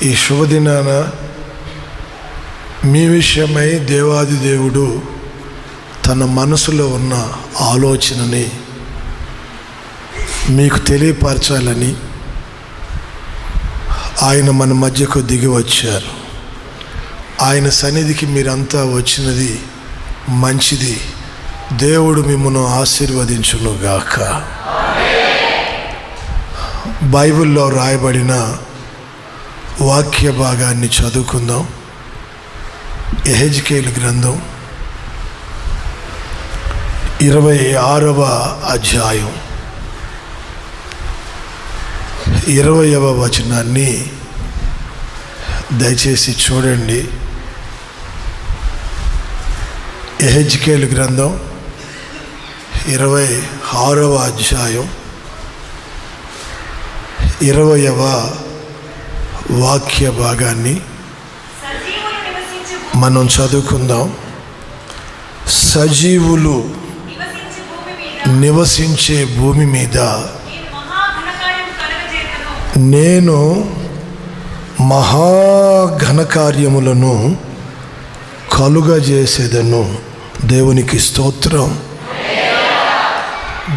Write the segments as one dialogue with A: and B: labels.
A: ఈ శుభదినాన మీ విషయమై దేవాది దేవుడు తన మనసులో ఉన్న ఆలోచనని మీకు తెలియపరచాలని ఆయన మన మధ్యకు దిగి వచ్చారు. ఆయన సన్నిధికి మీరంతా వచ్చినది మంచిది. దేవుడు మిమ్మల్ని ఆశీర్వదించునుగాక. బైబిల్లో రాయబడిన వాక్య భాగాన్ని చదువుకుందాం. యెహెజ్కేలు గ్రంథం 26వ అధ్యాయం 20వ వచనాన్ని దయచేసి చూడండి. యెహెజ్కేలు గ్రంథం 26వ అధ్యాయం 20వ వాక్య భాగాన్ని మనం చదువుకుందాం. సజీవులు నివసించే భూమి మీద నేను మహాఘనకార్యములను కలుగజేసేదను. దేవునికి స్తోత్రం.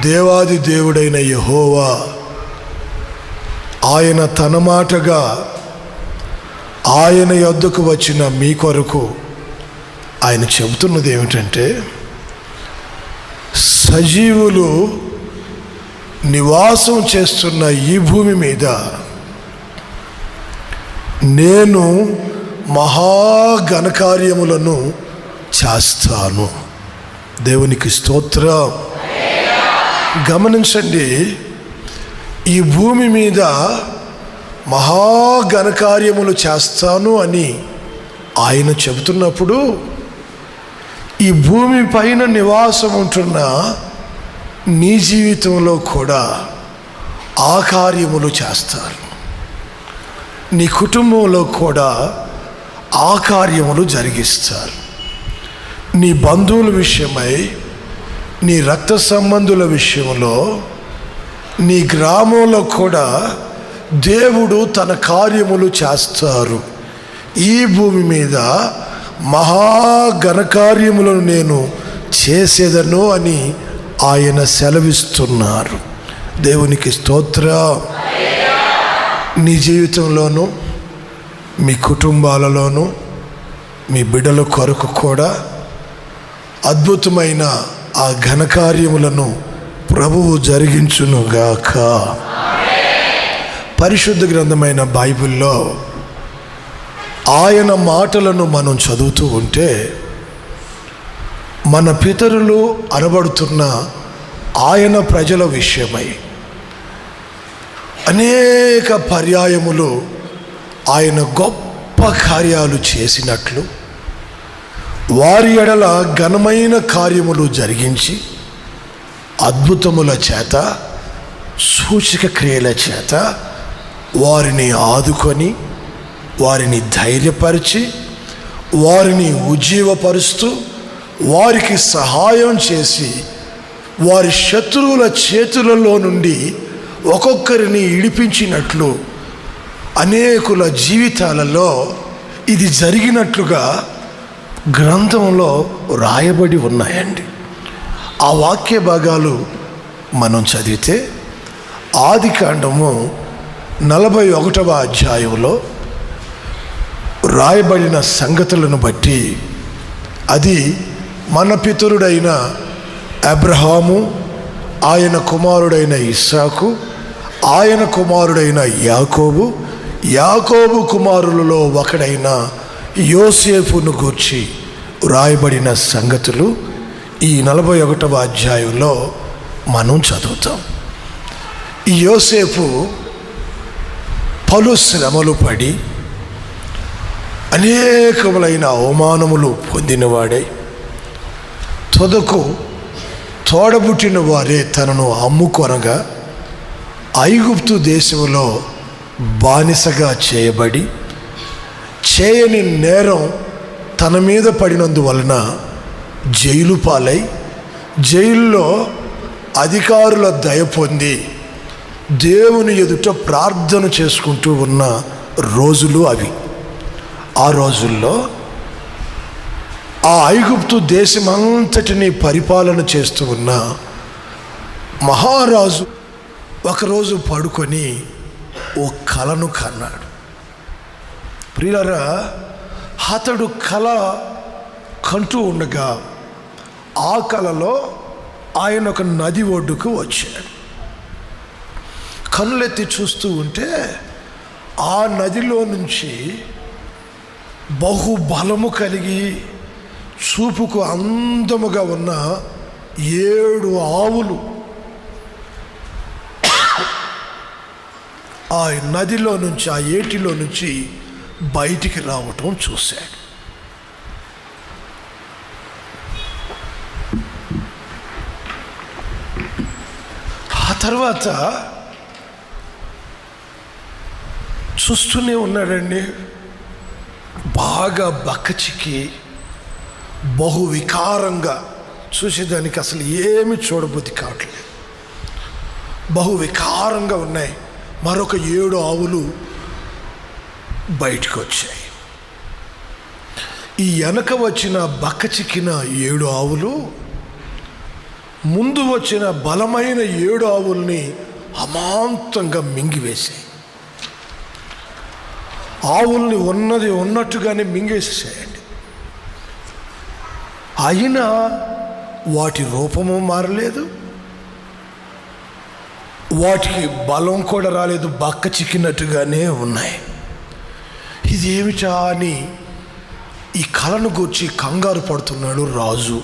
A: దేవాది దేవుడైన యెహోవా ఆయన తన మాటగా ఆయన యొద్దకు వచ్చిన మీ కొరకు ఆయన చెబుతున్నది ఏమిటంటే, సజీవులు నివాసం చేస్తున్న ఈ భూమి మీద నేను మహాఘనకార్యములను చేస్తాను. దేవునికి స్తోత్రం. గమనించండి, ఈ భూమి మీద మహాఘనకార్యములు చేస్తాను అని ఆయన చెబుతున్నప్పుడు, ఈ భూమి పైన నివాసం ఉంటున్న నీ జీవితంలో కూడా ఆ కార్యములు చేస్తారు. నీ కుటుంబంలో కూడా ఆ కార్యములు జరిగిస్తారు. నీ బంధువుల విషయమై, నీ రక్త సంబంధుల విషయంలో, నీ గ్రామంలో కూడా దేవుడు తన కార్యములు చేస్తారు. ఈ భూమి మీద మహాఘనకార్యములను నేను చేసేదను అని ఆయన సెలవిస్తున్నారు. దేవునికి స్తోత్రం. నీ జీవితంలోనూ, మీ కుటుంబాలలోనూ, మీ బిడ్డల కొరకు కూడా అద్భుతమైన ఆ ఘనకార్యములను ప్రభువు జరిగించునుగాక. పరిశుద్ధ గ్రంథమైన బైబిల్లో ఆయన మాటలను మనం చదువుతూ ఉంటే, మన పితరులు అనబడుతున్న ఆయన ప్రజల విషయమై అనేక పర్యాయములు ఆయన గొప్ప కార్యాలు చేసినట్లు, వారి ఎడల ఘనమైన కార్యములు జరిగించి, అద్భుతముల చేత, సూచక క్రియల చేత వారిని ఆదుకొని, వారిని ధైర్యపరిచి, వారిని ఉజ్జీవపరుస్తూ, వారికి సహాయం చేసి, వారి శత్రువుల చేతులలో నుండి ఒక్కొక్కరిని ఇడిపించినట్లు అనేకుల జీవితాలలో ఇది జరిగినట్లుగా గ్రంథంలో రాయబడి ఉన్నాయండి. ఆ వాక్య భాగాలు మనం చదివితే ఆదికాండము 41వ అధ్యాయంలో రాయబడిన సంగతులను బట్టి, అది మన పితరుడైన అబ్రహాము, ఆయన కుమారుడైన ఇస్సాకు, ఆయన కుమారుడైన యాకోబు, యాకోబు కుమారులలో ఒకడైన యోసేపును గూర్చి రాయబడిన సంగతులు ఈ 41వ అధ్యాయంలో మనం చదువుతాం. ఈ యోసేపు పలు శ్రమలు పడి అనేకములైన అవమానములు పొందినవాడై, తుదకు తోడబుట్టిన వారే తనను అమ్ముకొనగా ఐగుప్తు దేశంలో బానిసగా చేయబడి, చేయని నేరం తన మీద పడినందువలన జైలు పాలై, జైల్లో అధికారుల దయ పొంది దేవుని ఎదుట ప్రార్థన చేసుకుంటూ ఉన్న రోజులు అవి. ఆ రోజుల్లో ఆ ఐగుప్తు దేశమంతటిని పరిపాలన చేస్తూ ఉన్న మహారాజు ఒకరోజు పడుకొని ఓ కలను కన్నాడు. ప్రియులారా, అతడు కల కంటూ ఉండగా ఆ కలలో ఆయన ఒక నది ఒడ్డుకు వచ్చాడు. కన్నులెత్తి చూస్తూ ఉంటే ఆ నదిలో నుంచి బహుబలము కలిగి చూపుకు అందముగా ఉన్న 7 ఆవులు ఆ నదిలో నుంచి, ఆ ఏటిలో నుంచి బయటికి రావటం చూశాడు. ఆ తర్వాత చూస్తూనే ఉన్నాడండి. బాగా బక్కచిక్కి బహు వికారంగా, చూసేదానికి అసలు ఏమి చూడబుద్ధి కావట్లేదు, బహు వికారంగా ఉన్నాయి. మరొక 7 ఆవులు బయటకు వచ్చాయి. ఈ వెనక వచ్చిన బక్కచిక్కిన 7 ఆవులు ముందు వచ్చిన బలమైన 7 ఆవుల్ని అమాంతంగా మింగివేశాయి. ఆవుల్ని ఉన్నది ఉన్నట్టుగానే మింగేసేసాయండి. అయినా వాటి రూపము మారలేదు, వాటికి బలం కూడా రాలేదు, బక్క చిక్కినట్టుగానే ఉన్నాయి. ఇదేమిటా అని ఈ కలను గూర్చి కంగారు పడుతున్నాడు రాజు.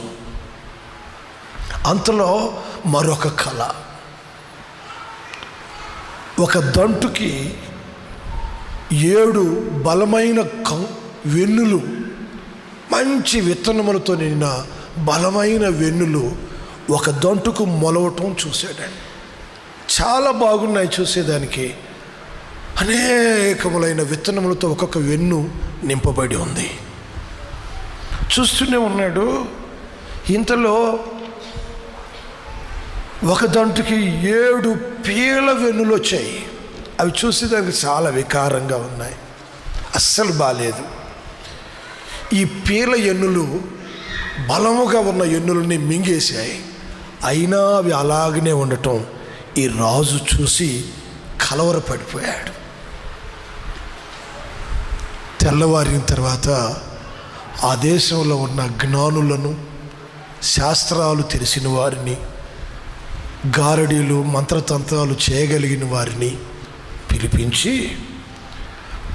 A: అంతలో మరొక కళ. ఒక దంటుకి 7 బలమైన వెన్నులు, మంచి విత్తనములతో నిండిన బలమైన వెన్నులు ఒక దంటుకు మొలవటం చూశాడండి. చాలా బాగున్నాయి చూసేదానికి. అనేకములైన విత్తనములతో ఒక్కొక్క వెన్ను నింపబడి ఉంది. చూస్తూనే ఉన్నాడు. ఇంతలో ఒక దంటుకి 7 పీల వెన్నులు వచ్చాయి. అవి చూసేదానికి చాలా వికారంగా ఉన్నాయి, అస్సలు బాలేదు. ఈ పీల ఎన్నులు బలముగా ఉన్న ఎన్నులని మింగేశాయి. అయినా అవి అలాగనే ఉండటం ఈ రాజు చూసి కలవరపడిపోయాడు. తెల్లవారిన తర్వాత ఆ దేశంలో ఉన్న జ్ఞానులను, శాస్త్రాలు తెలిసిన వారిని, గారడీలు మంత్రతంత్రాలు చేయగలిగిన వారిని పిలిపించి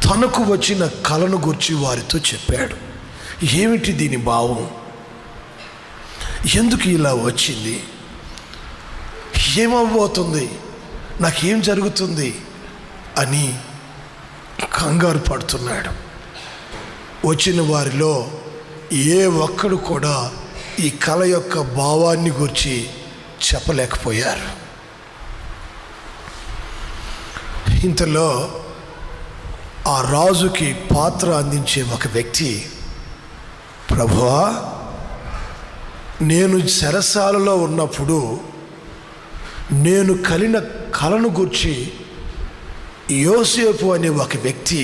A: తనకు వచ్చిన కలను గురించి వారితో చెప్పాడు. ఏమిటి దీని భావం, ఎందుకు ఇలా వచ్చింది, ఏమవ్వబోతుంది, నాకేం జరుగుతుంది అని కంగారు పడుతున్నాడు. వచ్చిన వారిలో ఏ ఒక్కడు కూడా ఈ కళ యొక్క భావాన్ని గురించి చెప్పలేకపోయారు. ఇంతలో ఆ రాజుకి పాత్ర అందించే ఒక వ్యక్తి, ప్రభువా, నేను చెరసాలలో ఉన్నప్పుడు నేను కలిగిన కలను గురించి యోసేపు అనే ఒక వ్యక్తి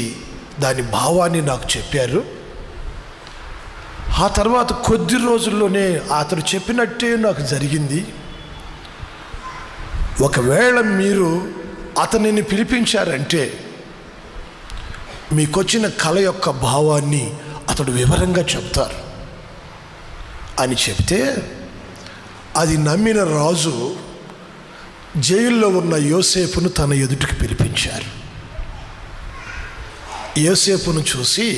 A: దాని భావాన్ని నాకు చెప్పారు. ఆ తర్వాత కొద్ది రోజుల్లోనే అతడు చెప్పినట్టే నాకు జరిగింది. ఒకవేళ మీరు అతనిని పిలిపించారంటే మీకొచ్చిన కళ యొక్క భావాన్ని అతడు వివరంగా చెప్తారు అని చెప్తే, అది నమ్మిన రాజు జైల్లో ఉన్న యోసేపును తన ఎదుటికి పిలిపించారు. యోసేపును చూసి,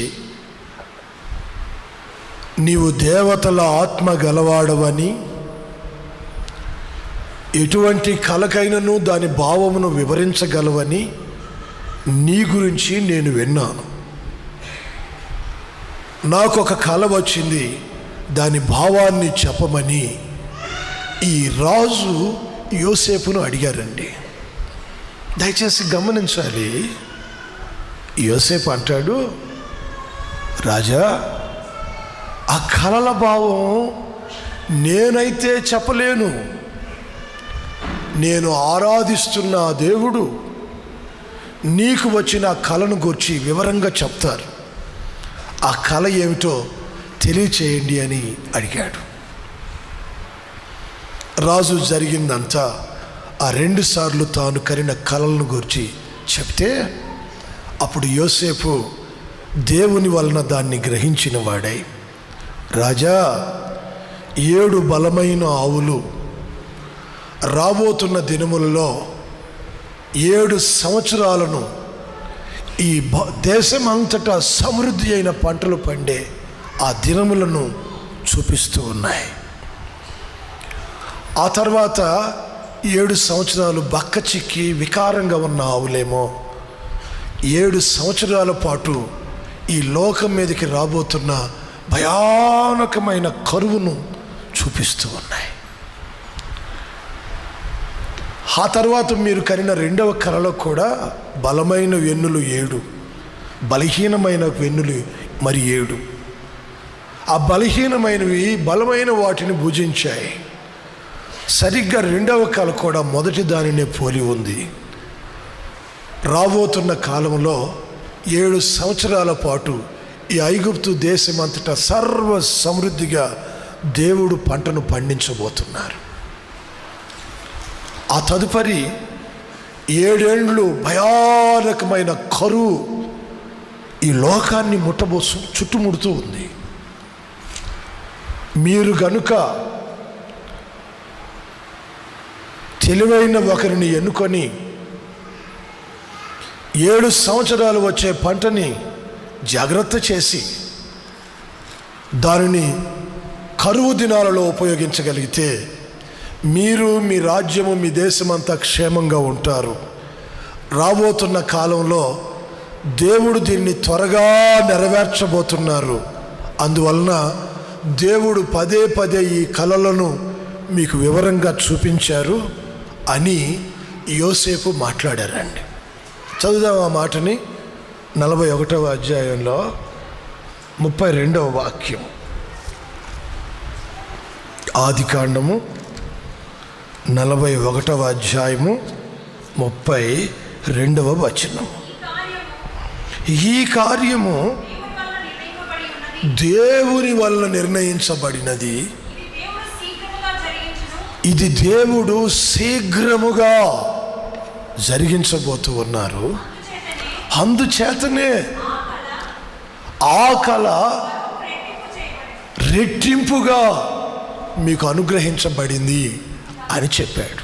A: నీవు దేవతల ఆత్మ గలవాడవని, ఎటువంటి కలకైనను దాని భావమును వివరించగలవని నీ గురించి నేను విన్నాను. నాకు ఒక కల వచ్చింది, దాని భావాన్ని చెప్పమని ఈ రాజు యోసేపును అడిగారండి. దయచేసి గమనించాలి. యోసేపు అంటాడు, రాజా, ఆ కలల భావం నేనైతే చెప్పలేను. నేను ఆరాధిస్తున్న దేవుడు, నీకు వచ్చిన ఆ కళను గురించి వివరంగా చెప్తారు. ఆ కళ ఏమిటో తెలియచేయండి అని అడిగాడు. రాజు జరిగిందంతా ఆ 2 సార్లు తాను కరిన కళలను గురించి చెప్తే అప్పుడు యోసేపు దేవుని వలన దాన్ని గ్రహించిన వాడై, రాజా, 7 బలమైన ఆవులు రాబోతున్న దినములలో 7 సంవత్సరాలను ఈ దేశమంతటా సమృద్ధి అయిన పంటలు పండే ఆ దినములను చూపిస్తూ ఉన్నాయి. ఆ తర్వాత 7 సంవత్సరాలు బక్క చిక్కి వికారంగా ఉన్న ఆవులేమో 7 సంవత్సరాల పాటు ఈ లోకం మీదకి రాబోతున్న భయానకమైన కరువును చూపిస్తూ ఉన్నాయి. ఆ తర్వాత మీరు కనిన 2వ కలలో కూడా బలమైన వెన్నులు 7, బలహీనమైన వెన్నులు మరి 7. ఆ బలహీనమైనవి బలమైన వాటిని భుజించాయి. సరిగ్గా 2వ కళ కూడా మొదటి దానినే పోలి ఉంది. రాబోతున్న కాలంలో 7 సంవత్సరాల పాటు ఈ ఐగుప్తు దేశమంతటా సర్వ సమృద్ధిగా దేవుడు పంటను పండించబోతున్నారు. ఆ తదుపరి 7 ఏండ్లు భయానకమైన కరువు ఈ లోకాన్ని చుట్టుముడుతూ ఉంది. మీరు గనుక తెలివైన ఒకరిని ఎన్నుకొని 7 సంవత్సరాలు వచ్చే పంటని జాగ్రత్త చేసి దానిని కరువు దినాలలో ఉపయోగించగలిగితే మీరు, మీ రాజ్యము, మీ దేశమంతా క్షేమంగా ఉంటారు. రాబోతున్న కాలంలో దేవుడు దీన్ని త్వరగా నెరవేర్చబోతున్నారు. అందువలన దేవుడు పదే పదే ఈ కలలను మీకు వివరంగా చూపించారు అని యోసేపు మాట్లాడారండి. చదువుదాం ఆ మాటని. 41వ అధ్యాయంలో 32వ వాక్యం. ఆదికాండము 41వ అధ్యాయము 32వ వచనం. ఈ కార్యము దేవుని వలన నిర్ణయించబడినది, ఇది దేవుడు శీఘ్రముగా జరిగించబోతూ ఉన్నారు. అందుచేతనే ఆ కళ రెట్టింపుగా మీకు అనుగ్రహించబడింది అని చెప్పాడు.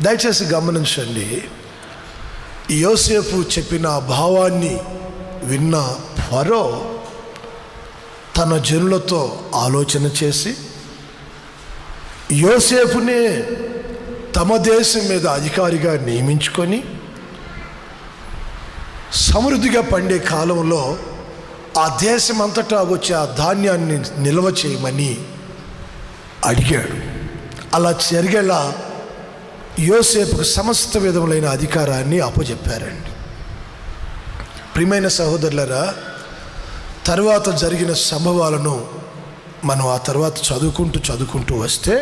A: దయచేసి గమనించండి. యోసేపు చెప్పిన భావాన్ని విన్న ఫరో తన జనులతో ఆలోచన చేసి యోసేపునే తమ దేశం మీద అధికారిగా నియమించుకొని సమృద్ధిగా పండే కాలంలో ఆ దేశం అంతటా వచ్చే ఆ ధాన్యాన్ని నిల్వ చేయమని అడిగాడు. అలా జరిగేలా యోసేపుకు సమస్త విధములైన అధికారాన్ని అప్పచెప్పారండి. ప్రియమైన సహోదరులారా, తర్వాత జరిగిన సంభవాలను మనం ఆ తర్వాత చదువుకుంటూ వస్తే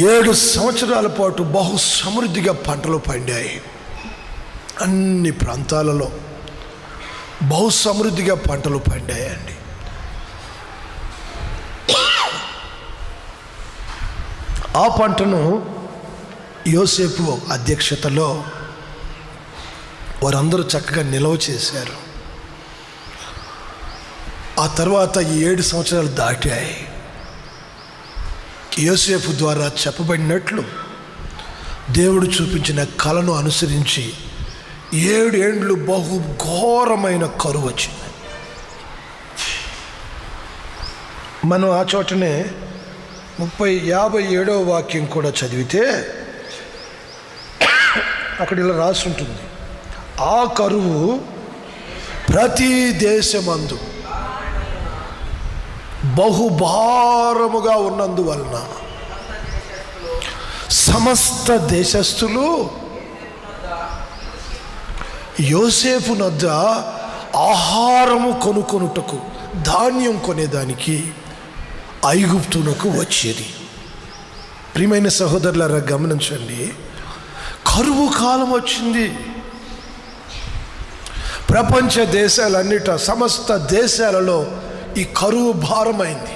A: 7 సంవత్సరాల పాటు బహు సమృద్ధిగా పంటలు పండాయి. అన్ని ప్రాంతాలలో బహు సమృద్ధిగా పంటలు పండాయండి. ఆ పంటను యోసేపు అధ్యక్షతలో వారందరూ చక్కగా నిల్వ చేశారు. ఆ తర్వాత ఈ 7 సంవత్సరాలు దాటాయి. యోసేపు ద్వారా చెప్పబడినట్లు దేవుడు చూపించిన కళను అనుసరించి 7 ఏండ్లు బహు ఘోరమైన కరువు వచ్చింది. మనం ఆ చోటనే 57వ వాక్యం కూడా చదివితే అక్కడ ఇలా రాసి ఉంటుంది, ఆ కరువు ప్రతి దేశమందు బహుభారముగా ఉన్నందువలన సమస్త దేశస్థులు యోసేపు నద్ద ఆహారము కొనుకొనుటకు, ధాన్యం కొనేదానికి ఐగుప్తునకు వచ్చేది. ప్రియమైన సహోదరులారా, గమనించండి. కరువు కాలం వచ్చింది. ప్రపంచ దేశాలన్నిట, సమస్త దేశాలలో ఈ కరువు భారమైంది.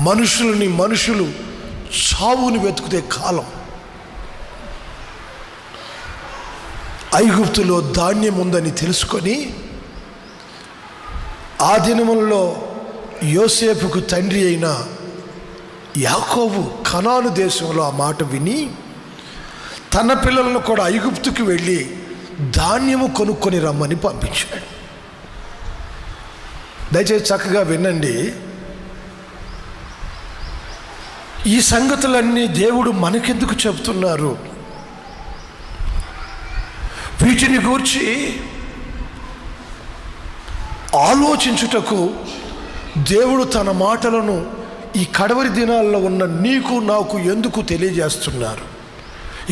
A: మనుషులు చావుని వెతుకుతే కాలం. ఐగుప్తులో ధాన్యం ఉందని తెలుసుకొని ఆ దినములలో యోసేపుకు తండ్రి అయిన యాకోబు కనాను దేశంలో ఆ మాట విని తన పిల్లలను కూడా ఐగుప్తుకు వెళ్ళి ధాన్యము కొనుక్కొని రమ్మని పంపించాడు. దయచేసి చక్కగా వినండి. ఈ సంగతులన్నీ దేవుడు మనకెందుకు చెబుతున్నారు? వీటిని గూర్చి ఆలోచించుటకు దేవుడు తన మాటలను ఈ కడవరి దినాల్లో ఉన్న నీకు నాకు ఎందుకు తెలియజేస్తున్నారు?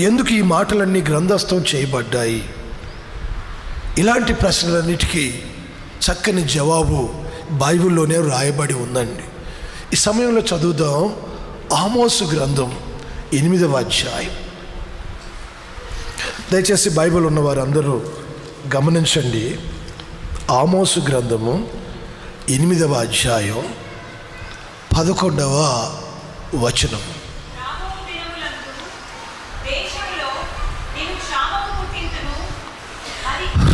A: ఎందుకు ఈ మాటలన్నీ గ్రంథస్థం చేయబడ్డాయి? ఇలాంటి ప్రశ్నలన్నిటికీ చక్కని జవాబు బైబిల్లోనే రాయబడి ఉందండి. ఈ సమయంలో చదువుదాం. ఆమోసు గ్రంథం 8వ అధ్యాయం. దయచేసి బైబిల్ ఉన్నవారు అందరూ గమనించండి. ఆమోసు గ్రంథము 8వ అధ్యాయం 11వ వచనం.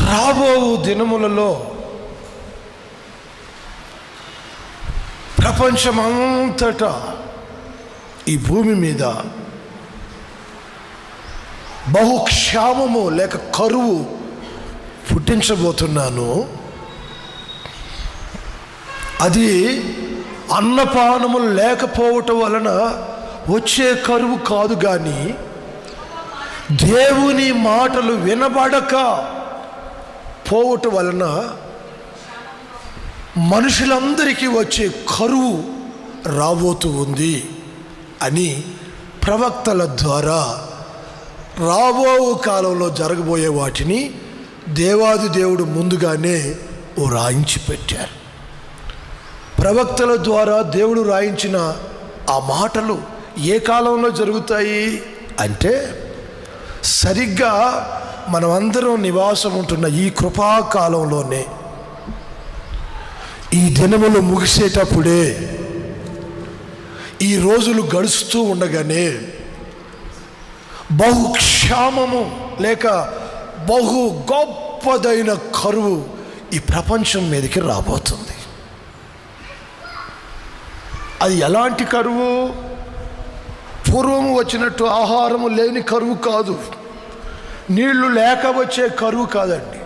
A: రాబో దినములలో ప్రపంచమంతటా ఈ భూమి మీద బహుక్షామము లేక కరువు పుట్టించబోతున్నాను. అది అన్నపానము లేకపోవటం వలన వచ్చే కరువు కాదు, కానీ దేవుని మాటలు వినబడక పోవటం వలన మనుషులందరికీ వచ్చే కరువు రాబోతూ ఉంది అని ప్రవక్తల ద్వారా రాబో కాలంలో జరగబోయే వాటిని దేవాది దేవుడు ముందుగానే రాయించి పెట్టారు. ప్రవక్తల ద్వారా దేవుడు రాయించిన ఆ మాటలు ఏ కాలంలో జరుగుతాయి అంటే, సరిగ్గా మనమందరం నివాసం ఉంటున్న ఈ కృపాకాలంలోనే, ఈ దినములు ముగిసేటప్పుడే, ఈ రోజులు గడుస్తూ ఉండగానే బహుక్షామము లేక బహు గొప్పదైన కరువు ఈ ప్రపంచం మీదకి రాబోతుంది. అది ఎలాంటి కరువు? పూర్వము వచ్చినట్టు ఆహారము లేని కరువు కాదు, నీళ్లు లేక వచ్చే కరువు కాదండి.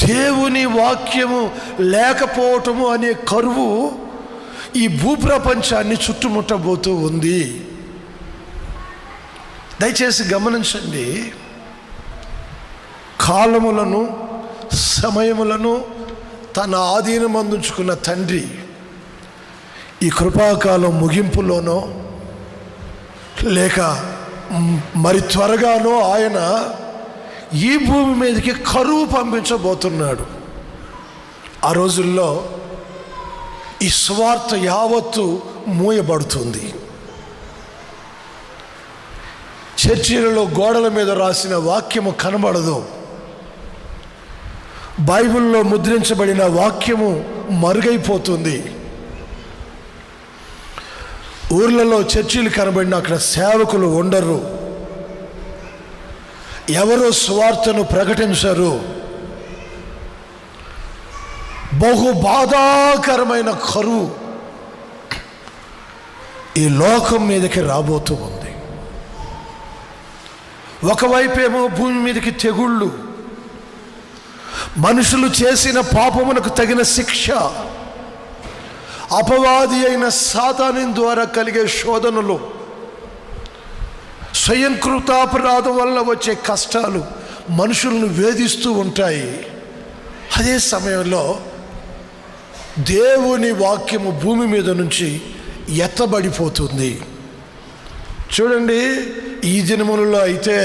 A: దేవుని వాక్యము లేకపోవటము అనే కరువు ఈ భూప్రపంచాన్ని చుట్టుముట్టబోతూ ఉంది. దయచేసి గమనించండి. కాలములను సమయములను తన ఆధీనమందుంచుకున్న తండ్రి ఈ కృపాకాలం ముగింపులోనో లేక మరి త్వరగానో ఆయన ఈ భూమి మీదకి కరువు పంపించబోతున్నాడు. ఆ రోజుల్లో ఈ సువార్త యావత్తు మూయబడుతుంది. చర్చిలలో గోడల మీద రాసిన వాక్యము కనబడదు. బైబిల్లో ముద్రించబడిన వాక్యము మరుగైపోతుంది. ఊర్లలో చర్చిలు కనబడిన అక్కడ సేవకులు ఉండరు, ఎవరు సువార్తను ప్రకటించరు. బహు బాధాకరమైన కరువు ఈ లోకం మీదకి రాబోతూ ఉంది. ఒకవైపేమో భూమి మీదకి తెగుళ్ళు, మనుషులు చేసిన పాపమునకు తగిన శిక్ష, అపవాది అయిన సాతాను ద్వారా కలిగే శోధనలు, స్వయంకృతాపరాధం వల్ల వచ్చే కష్టాలు మనుషులను వేధిస్తూ ఉంటాయి. అదే సమయంలో దేవుని వాక్యము భూమి మీద నుంచి ఎత్తబడిపోతుంది. చూడండి, ఈ దినములలో అయితే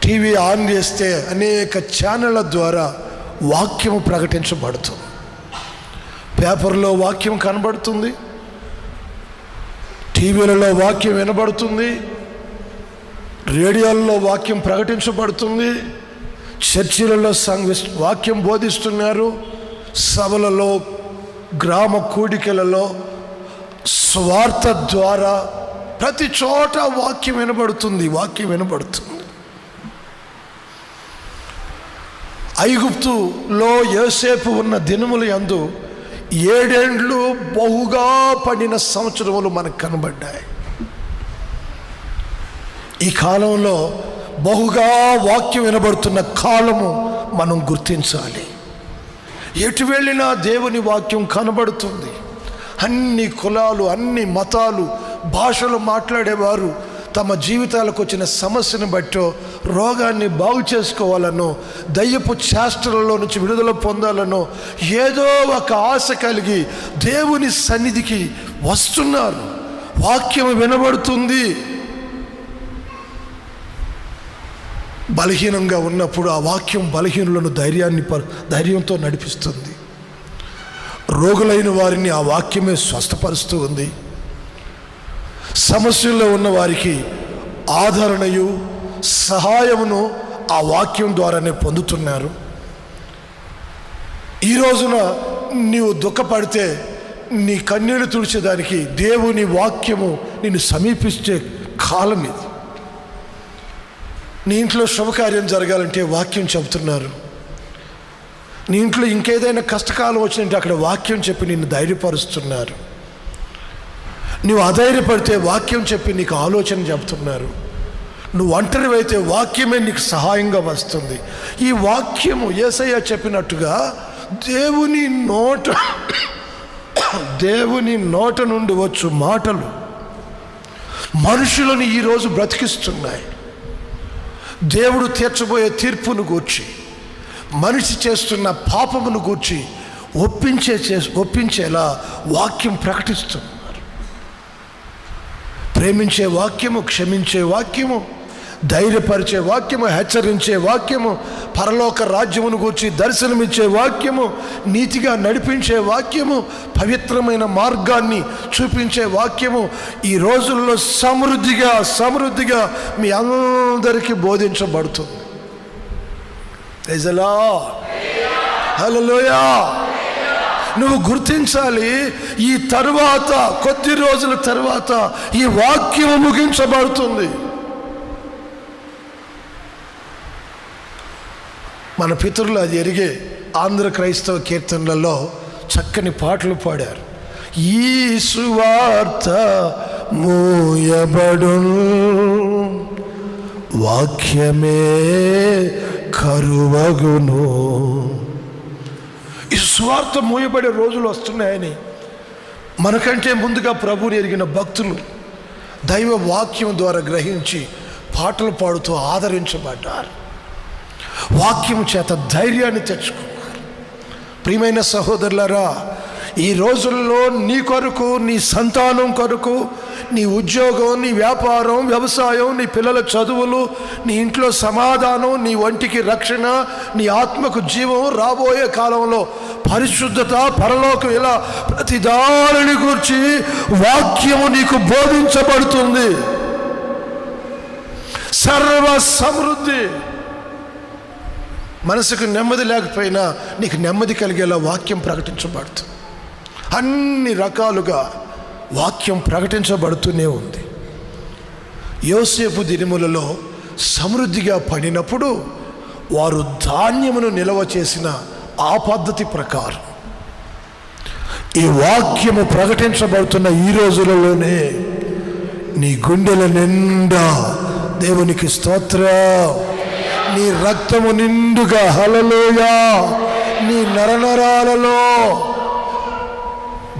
A: టీవీ ఆన్ చేస్తే అనేక ఛానళ్ళ ద్వారా వాక్యము ప్రకటించబడుతుంది. పేపర్లో వాక్యం కనబడుతుంది, టీవీలలో వాక్యం వినబడుతుంది, రేడియోల్లో వాక్యం ప్రకటించబడుతుంది, చర్చిలలో వాక్యం బోధిస్తున్నారు, సభలలో, గ్రామ కూడికలలో, స్వార్థ ద్వారా ప్రతి చోట వాక్యం వినబడుతుంది. ఐగుప్తులో యోసేపు ఉన్న దినములు యందు 7 ఏండ్లు బహుగా పడిన సంవత్సరములు మనకు కనబడ్డాయి. ఈ కాలంలో బహుగా వాక్యం వినబడుతున్న కాలము మనం గుర్తించాలి. ఎటు వెళ్ళినా దేవుని వాక్యం కనబడుతుంది. అన్ని కులాలు, అన్ని మతాలు, భాషలు మాట్లాడేవారు తమ జీవితాలకు వచ్చిన సమస్యను బట్టో, రోగాన్ని బాగు చేసుకోవాలనో, దయ్యపు చేష్టలలో నుంచి విడుదల పొందాలనో ఏదో ఒక ఆశ కలిగి దేవుని సన్నిధికి వస్తున్నారు. వాక్యం వినబడుతుంది. బలహీనంగా ఉన్నప్పుడు ఆ వాక్యం బలహీనులను ధైర్యంతో నడిపిస్తుంది. రోగులైన వారిని ఆ వాక్యమే స్వస్థపరుస్తూ ఉంది. సమస్యల్లో ఉన్న వారికి ఆదరణయు సహాయమును ఆ వాక్యం ద్వారానే పొందుతున్నారు. ఈ రోజున నీవు దుఃఖపడితే నీ కన్నీళ్లు తుడిచేదానికి దేవుని వాక్యము నిన్ను సమీపించే కాలం ఇది. నీ ఇంట్లో శుభకార్యం జరగాలంటే వాక్యం చెబుతున్నారు. నీ ఇంట్లో ఇంకేదైనా కష్టకాలం వచ్చినంటే అక్కడ వాక్యం చెప్పి నిన్ను ధైర్యపరుస్తున్నారు. నువ్వు అధైర్యపడితే వాక్యం చెప్పి నీకు ఆలోచన చెబుతున్నారు. నువ్వు ఒంటరివైతే వాక్యమే నీకు సహాయంగా వస్తుంది. ఈ వాక్యము యేసయ్య చెప్పినట్టుగా దేవుని నోట నుండి వచ్చు మాటలు మనుషులను ఈరోజు బ్రతికిస్తున్నాయి. దేవుడు తీర్చబోయే తీర్పును గూర్చి, మనిషి చేస్తున్న పాపమును గూర్చి ఒప్పించేలా వాక్యం ప్రకటిస్తున్నారు. ప్రేమించే వాక్యము, క్షమించే వాక్యము, ధైర్యపరిచే వాక్యము, హెచ్చరించే వాక్యము, పరలోక రాజ్యమును గూర్చి దర్శనమిచ్చే వాక్యము, నీతిగా నడిపించే వాక్యము, పవిత్రమైన మార్గాన్ని చూపించే వాక్యము ఈ రోజుల్లో సమృద్ధిగా మీ అందరికీ బోధించబడుతుంది. Praise the lord. హల్లెలూయా. నువ్వు గుర్తించాలి, ఈ తరువాత కొద్ది రోజుల తరువాత ఈ వాక్యము ముగించబడుతుంది. మన పితరులు అది ఎరిగే ఆంధ్ర క్రైస్తవ కీర్తనలలో చక్కని పాటలు పాడారు. ఈ సువార్త మూయబడును, వాక్యమే కరువగును. ఈ సువార్త మూయబడే రోజులు వస్తున్నాయని మనకంటే ముందుగా ప్రభువుని ఎరిగిన భక్తులు దైవ వాక్యం ద్వారా గ్రహించి పాటలు పాడుతూ ఆదరించబడ్డారు. వాక్యం చేత ధైర్యాన్ని తెచ్చుకున్నారు. ప్రియమైన సహోదరులారా, ఈ రోజుల్లో నీ కొరకు, నీ సంతానం కొరకు, నీ ఉద్యోగం, నీ వ్యాపారం, వ్యవసాయం, నీ పిల్లల చదువులు, నీ ఇంట్లో సమాధానం, నీ ఒంటికి రక్షణ, నీ ఆత్మకు జీవం, రాబోయే కాలంలో పరిశుద్ధత, పరలోకం, ఇలా ప్రతి దానిని గురించి వాక్యము నీకు బోధించబడుతుంది. సర్వ సమృద్ధి. మనసుకు నెమ్మది లేకపోయినా నీకు నెమ్మది కలిగేలా వాక్యం ప్రకటించబడుతుంది. అన్ని రకాలుగా వాక్యం ప్రకటించబడుతూనే ఉంది. యోసేపు దినములలో సమృద్ధిగా పడినప్పుడు వారు ధాన్యమును నిల్వ చేసిన ఆ పద్ధతి ప్రకారం ఈ వాక్యము ప్రకటించబడుతున్న ఈ రోజులలోనే నీ గుండెల నిండా దేవునికి స్తోత్రం, నీ రక్తము నిండుగా, హల్లెలూయా, నీ నరనరాలలో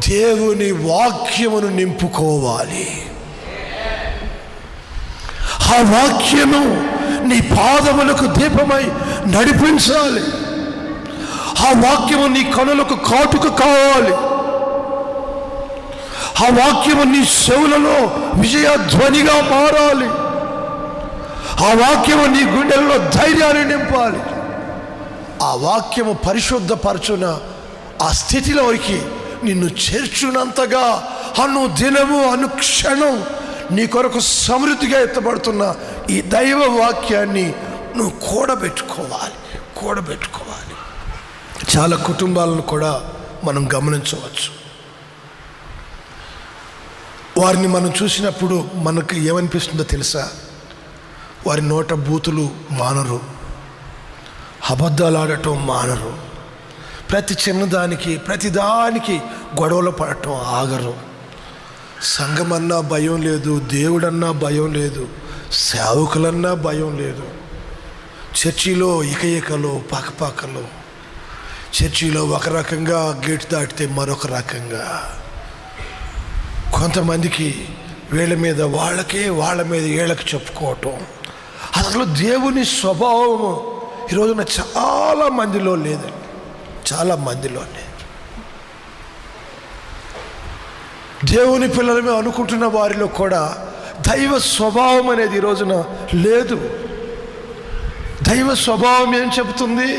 A: దేవుని వాక్యమును నింపుకోవాలి. ఆ వాక్యము నీ పాదములకు దీపమై నడిపించాలి. ఆ వాక్యము నీ కనులకు కాటుక కావాలి. ఆ వాక్యము నీ చెవులలో విజయధ్వనిగా మారాలి. ఆ వాక్యము నీ గుండెల్లో ధైర్యాన్ని నింపాలి. ఆ వాక్యము పరిశుద్ధపరచున ఆ స్థితిలోకి నిన్ను చేర్చునంతగా అను దినము అనుక్షణం నీ కొరకు సమృద్ధిగా ఎత్తబడుతున్న ఈ దైవ వాక్యాన్ని నువ్వు కూడబెట్టుకోవాలి. చాలా కుటుంబాలను కూడా మనం గమనించవచ్చు. వారిని మనం చూసినప్పుడు మనకు ఏమనిపిస్తుందో తెలుసా? వారి నోట బూతులు మానరు, అబద్ధాలు ఆడటం మానరు, ప్రతి చిన్నదానికి ప్రతిదానికి గొడవలు పడటం ఆగరు. సంఘమన్నా భయం లేదు, దేవుడన్నా భయం లేదు, సేవకులన్నా భయం లేదు. చర్చిలో ఇకలు పక్కపక్కలు, చర్చిలో ఒక రకంగా గేటు దాటితే మరొక రకంగా, కొంతమందికి వీళ్ళ మీద వాళ్ళకే, వాళ్ళ మీద వీళ్ళకి చెప్పుకోవటం. అసలు దేవుని స్వభావం ఈరోజున చాలా మందిలో లేదండి, చాలా మందిలో లేదు. దేవుని పిల్లలమే అనుకుంటున్న వారిలో కూడా దైవ స్వభావం అనేది ఈ రోజున లేదు. దైవ స్వభావం ఏం చెబుతుంది?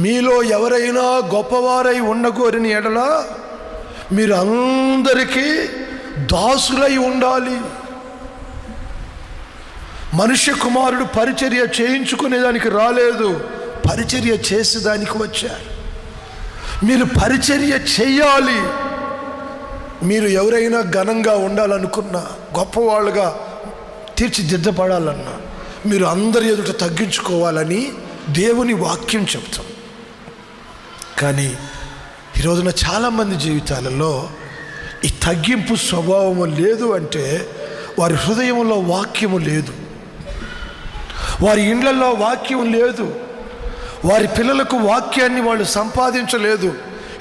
A: మీలో ఎవరైనా గొప్పవారై ఉండగోరిన ఎడల మీరు అందరికీ దాసులై ఉండాలి. మనుష్య కుమారుడు పరిచర్య చేయించుకునేదానికి రాలేదు, పరిచర్య చేసేదానికి వచ్చారు. మీరు పరిచర్య చేయాలి. మీరు ఎవరైనా ఘనంగా ఉండాలనుకున్నా, గొప్పవాళ్ళుగా తీర్చిదిద్దపడాలన్నా మీరు అందరి ఎదుట తగ్గించుకోవాలని దేవుని వాక్యం చెప్తాం. కానీ ఈరోజున చాలామంది జీవితాలలో ఈ తగ్గింపు స్వభావము లేదు. అంటే వారి హృదయంలో వాక్యము లేదు, వారి ఇండ్లలో వాక్యం లేదు, వారి పిల్లలకు వాక్యాన్ని వాళ్ళు సంపాదించలేదు.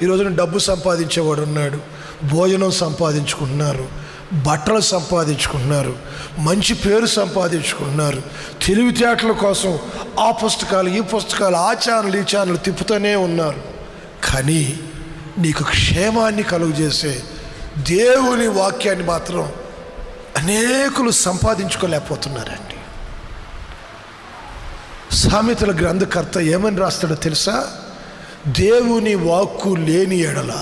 A: ఈరోజున డబ్బు సంపాదించేవాడు ఉన్నాడు, భోజనం సంపాదించుకుంటున్నారు, బట్టలు సంపాదించుకుంటున్నారు, మంచి పేరు సంపాదించుకుంటున్నారు. తెలివితేటల కోసం ఆ పుస్తకాలు ఈ పుస్తకాలు, ఆ ఛానల్ ఈ ఛానల్ తిప్పుతూనే ఉన్నారు. కానీ నీకు క్షేమాన్ని కలుగజేసే దేవుని వాక్యాన్ని మాత్రం అనేకులు సంపాదించుకోలేకపోతున్నారండి. సామెతల గ్రంథకర్త ఏమని రాస్తాడో తెలుసా? దేవుని వాక్కు లేని ఎడల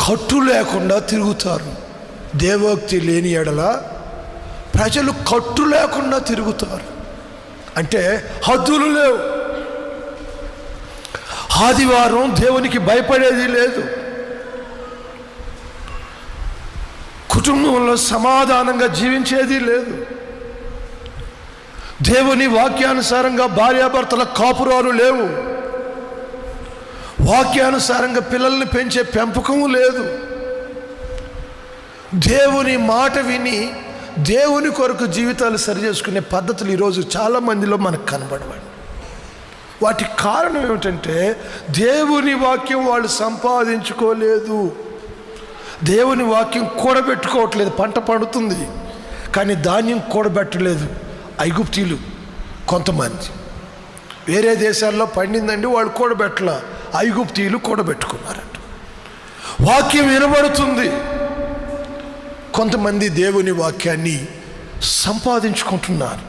A: కట్టు లేకుండా తిరుగుతారు. దేవోక్తి లేని ఎడల ప్రజలు కట్టు లేకుండా తిరుగుతారు. అంటే హద్దులు లేవు. ఆదివారం దేవునికి భయపడేది లేదు, కుటుంబంలో సమాధానంగా జీవించేది లేదు, దేవుని వాక్యానుసారంగా భార్యాభర్తల కాపురాలు లేవు, వాక్యానుసారంగా పిల్లల్ని పెంచే పెంపకము లేదు. దేవుని మాట విని దేవుని కొరకు జీవితాలు సరిచేసుకునే పద్ధతులు ఈరోజు చాలామందిలో మనకు కనబడవండి. వాటి కారణం ఏమిటంటే దేవుని వాక్యం వాళ్ళు సంపాదించుకోలేదు, దేవుని వాక్యం కూడబెట్టుకోవట్లేదు. పంట పండుతుంది కానీ ధాన్యం కూడబెట్టలేదు. ఐగుప్తీయులు కొంతమంది వేరే దేశాల్లో పండిందండి, వాళ్ళు కూడబెట్టలా, ఐగుప్తీయులు కూడబెట్టుకున్నారంట. వాక్యం వినబడుతుంది, కొంతమంది దేవుని వాక్యాన్ని సంపాదించుకుంటున్నారు,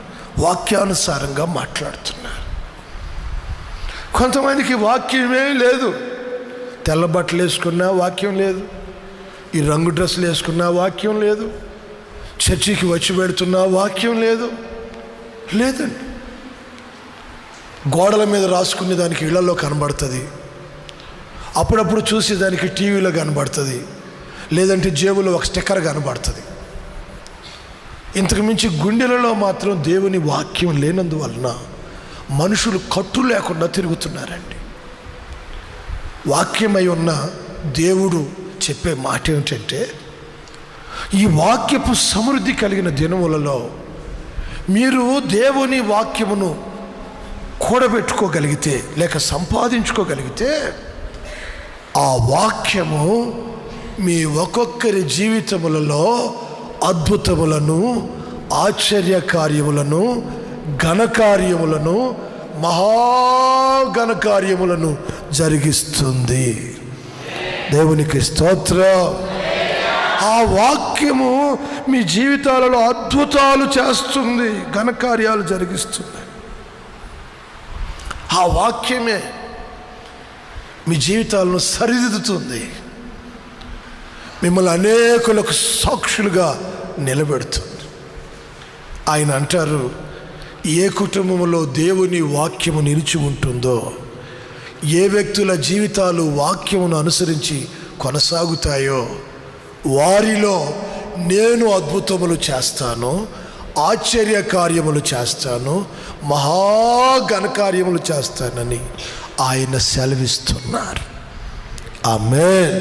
A: వాక్యానుసారంగా మాట్లాడుతున్నారు. కొంతమందికి వాక్యమే లేదు, తెల్ల బట్టలు వేసుకున్నా వాక్యం లేదు, ఈ రంగు డ్రెస్సులు వేసుకున్నా వాక్యం లేదు, చర్చికి వచ్చి పెడుతున్నా వాక్యం లేదు. లేదండి, గోడల మీద రాసుకునే దానికి ఇళ్లలో కనబడుతుంది, అప్పుడప్పుడు చూసేదానికి టీవీలో కనబడుతుంది, లేదంటే జేబులో ఒక స్టిక్కర్ కనబడుతుంది. ఇంతకు మించి గుండెలలో మాత్రం దేవుని వాక్యం లేనందువలన మనుషులు కట్టు లేకుండా తిరుగుతున్నారండి. వాక్యమై ఉన్న దేవుడు చెప్పే మాట ఏమిటంటే, ఈ వాక్యపు సమృద్ధి కలిగిన దినములలో మీరు దేవుని వాక్యమును కూడబెట్టుకోగలిగితే లేక సంపాదించుకోగలిగితే ఆ వాక్యము మీ ఒక్కొక్కరి జీవితములలో అద్భుతములను, ఆశ్చర్య కార్యములను, ఘనకార్యములను, మహాఘనకార్యములను జరిగిస్తుంది. దేవునికి స్తోత్రం. ఆ వాక్యము మీ జీవితాలలో అద్భుతాలు చేస్తుంది, ఘనకార్యాలు జరిగిస్తుంది. ఆ వాక్యమే మీ జీవితాలను సరిదిద్దుతుంది, మిమ్మల్ని అనేకులకు సాక్షులుగా నిలబెడుతుంది. ఆయన అంటారు, ఏ కుటుంబంలో దేవుని వాక్యము నిలిచి ఉంటుందో, ఏ వ్యక్తుల జీవితాలు వాక్యమును అనుసరించి కొనసాగుతాయో వారిలో నేను అద్భుతములు చేస్తాను, ఆశ్చర్య కార్యములు చేస్తాను, మహాఘనకార్యములు చేస్తానని ఆయన సెలవిస్తున్నారు. ఆమేన్.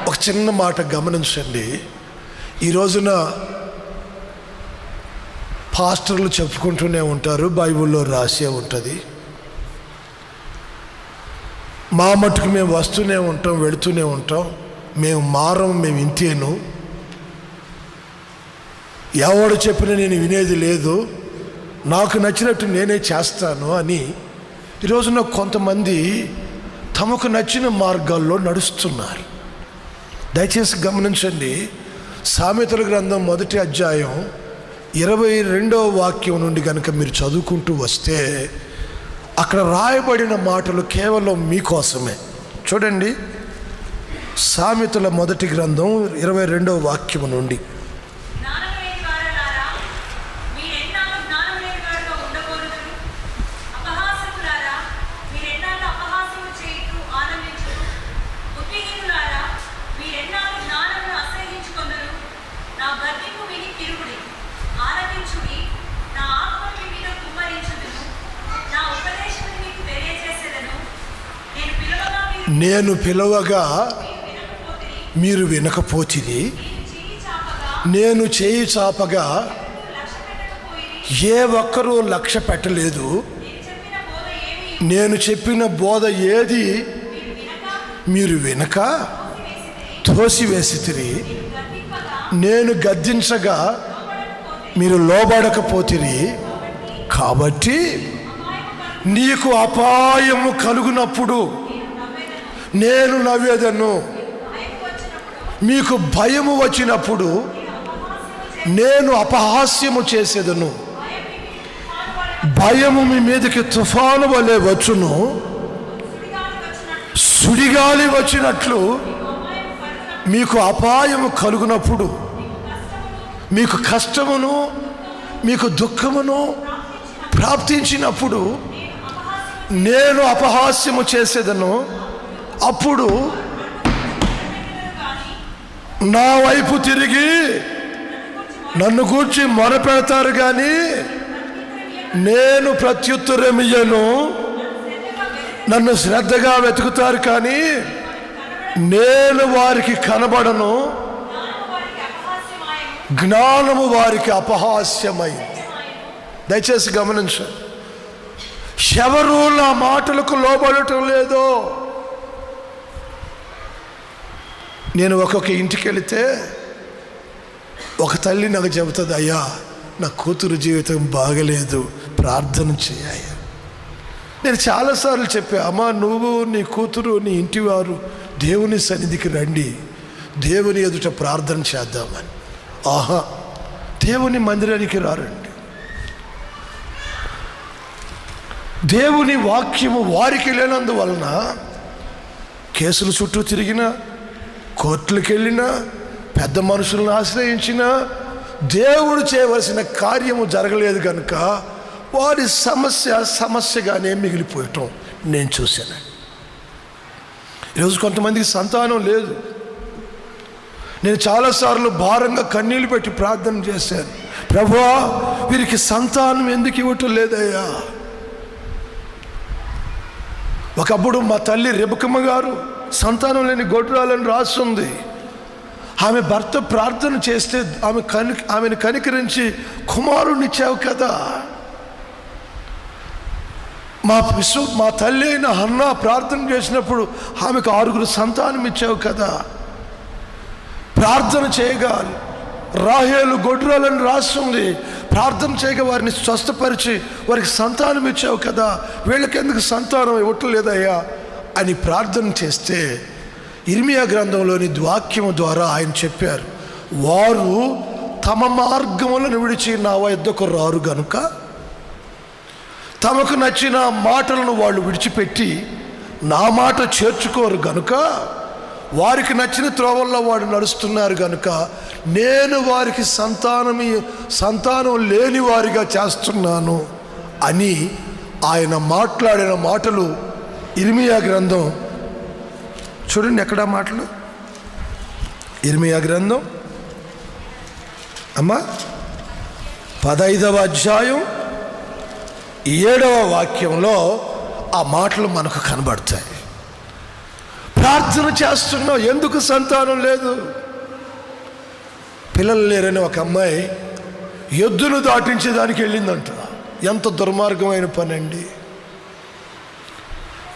A: ఒక చిన్న మాట గమనించండి. ఈ రోజున పాస్టర్లు చెప్పుకుంటూనే ఉంటారు, బైబిల్లో రాసే ఉంటుంది, మా మట్టుకు మేము వస్తూనే ఉంటాం, వెళుతూనే ఉంటాం, మేము మారం, మేము ఇంతేను, ఎవడు చెప్పినా నేను వినేది లేదు, నాకు నచ్చినట్టు నేనే చేస్తాను అని ఈరోజున కొంతమంది తమకు నచ్చిన మార్గాల్లో నడుస్తున్నారు. దయచేసి గమనించండి. సామెతల గ్రంథం 1వ అధ్యాయం 22వ వాక్యం నుండి కనుక మీరు చదువుకుంటూ వస్తే అక్కడ రాయబడిన మాటలు కేవలం మీకోసమే. చూడండి, సామెతల 1వ గ్రంథం 22వ వాక్యం నుండి. నేను పిలవగా మీరు వినకపోతిరి, నేను చేయి చాపగా ఏ ఒక్కరూ లక్ష్య పెట్టలేదు, నేను చెప్పిన బోధ ఏది మీరు వినక తోసివేసితిరి, నేను గద్దించగా మీరు లోబడకపోతిరి, కాబట్టి నీకు అపాయము కలుగునప్పుడు నేను నవ్వేదను, మీకు భయము వచ్చినప్పుడు నేను అపహాస్యము చేసేదను. భయము మీ మీదకి తుఫాను వలె వచ్చును, సుడిగాలి వచ్చినట్లు మీకు అపాయము కలుగునప్పుడు, మీకు కష్టమును మీకు దుఃఖమును ప్రాప్తించినప్పుడు నేను అపహాస్యము చేసేదను. అప్పుడు నా వైపు తిరిగి నన్ను గూర్చి మొరపెడతారు కానీ నేను ప్రత్యుత్తరమియ్యను. నన్ను శ్రద్ధగా వెతుకుతారు కానీ నేను వారికి కనబడను. జ్ఞానము వారికి అపహాస్యమైంది. దయచేసి గమనించండి. ఎవరు నా మాటలకు లోబడటం లేదో, నేను ఒక్కొక్క ఇంటికి వెళితే ఒక తల్లి నాకు చెబుతుంది, అయ్యా నా కూతురు జీవితం బాగలేదు, ప్రార్థన చేయ. నేను చాలాసార్లు చెప్పా, అమ్మా నువ్వు నీ కూతురు నీ ఇంటివారు దేవుని సన్నిధికి రండి, దేవుని ఎదుట ప్రార్థన చేద్దామని. ఆహా, దేవుని మందిరానికి రారండి. దేవుని వాక్యము వారికి లేనందువలన కేసుల చుట్టూ తిరిగినా, కోర్టులకు వెళ్ళినా, పెద్ద మనుషులను ఆశ్రయించినా దేవుడు చేయవలసిన కార్యము జరగలేదు కనుక వారి సమస్యగానే మిగిలిపోయటం నేను చూశాను. ఈరోజు కొంతమందికి సంతానం లేదు. నేను చాలాసార్లు భారంగా కన్నీళ్ళు పెట్టి ప్రార్థన చేశాను, ప్రభువా వీరికి సంతానం ఎందుకు ఇవ్వటం లేదయ్యా. ఒకప్పుడు మా తల్లి రెబెక్కమ్మ గారు సంతానం లేని గొడ్రాలని రాస్తుంది. ఆమె భర్త ప్రార్థన చేస్తే ఆమెను కనికరించి కుమారుని ఇచ్చావు కదా. మా తల్లి అయిన హన్నా ప్రార్థన చేసినప్పుడు ఆమెకు 6 సంతానం ఇచ్చావు కదా. ప్రార్థన చేయగా రాహేలు గొడ్రాలని రాస్తుంది, ప్రార్థన చేయగా వారిని స్వస్థపరిచి వారికి సంతానం ఇచ్చావు కదా, వీళ్ళకెందుకు సంతానం ఇవ్వట్లేదయ్యా అని ప్రార్థన చేస్తే ఇర్మియా గ్రంథంలోని వాక్యము ద్వారా ఆయన చెప్పారు, వారు తమ మార్గములను విడిచి నా వద్దకు రారు గనుక, తమకు నచ్చిన మాటలను వాళ్ళు విడిచిపెట్టి నా మాట చేర్చుకోరు గనుక వారికి నచ్చిన త్రోవల్లో వాడు నడుస్తున్నారు కనుక నేను వారికి సంతానం లేని వారిగా చేస్తున్నాను అని ఆయన మాట్లాడిన మాటలు ఇర్మియా గ్రంథం చూడండి. ఎక్కడ మాటలు? ఇర్మియా గ్రంథం అమ్మా 15వ అధ్యాయం 7వ వాక్యంలో ఆ మాటలు మనకు కనబడతాయి. ప్రార్థన చేస్తున్నావు, ఎందుకు సంతానం లేదు? పిల్లలు లేరని ఒక అమ్మాయి ఎద్దును దాటించేదానికి వెళ్ళిందంట. ఎంత దుర్మార్గమైన పని అండి!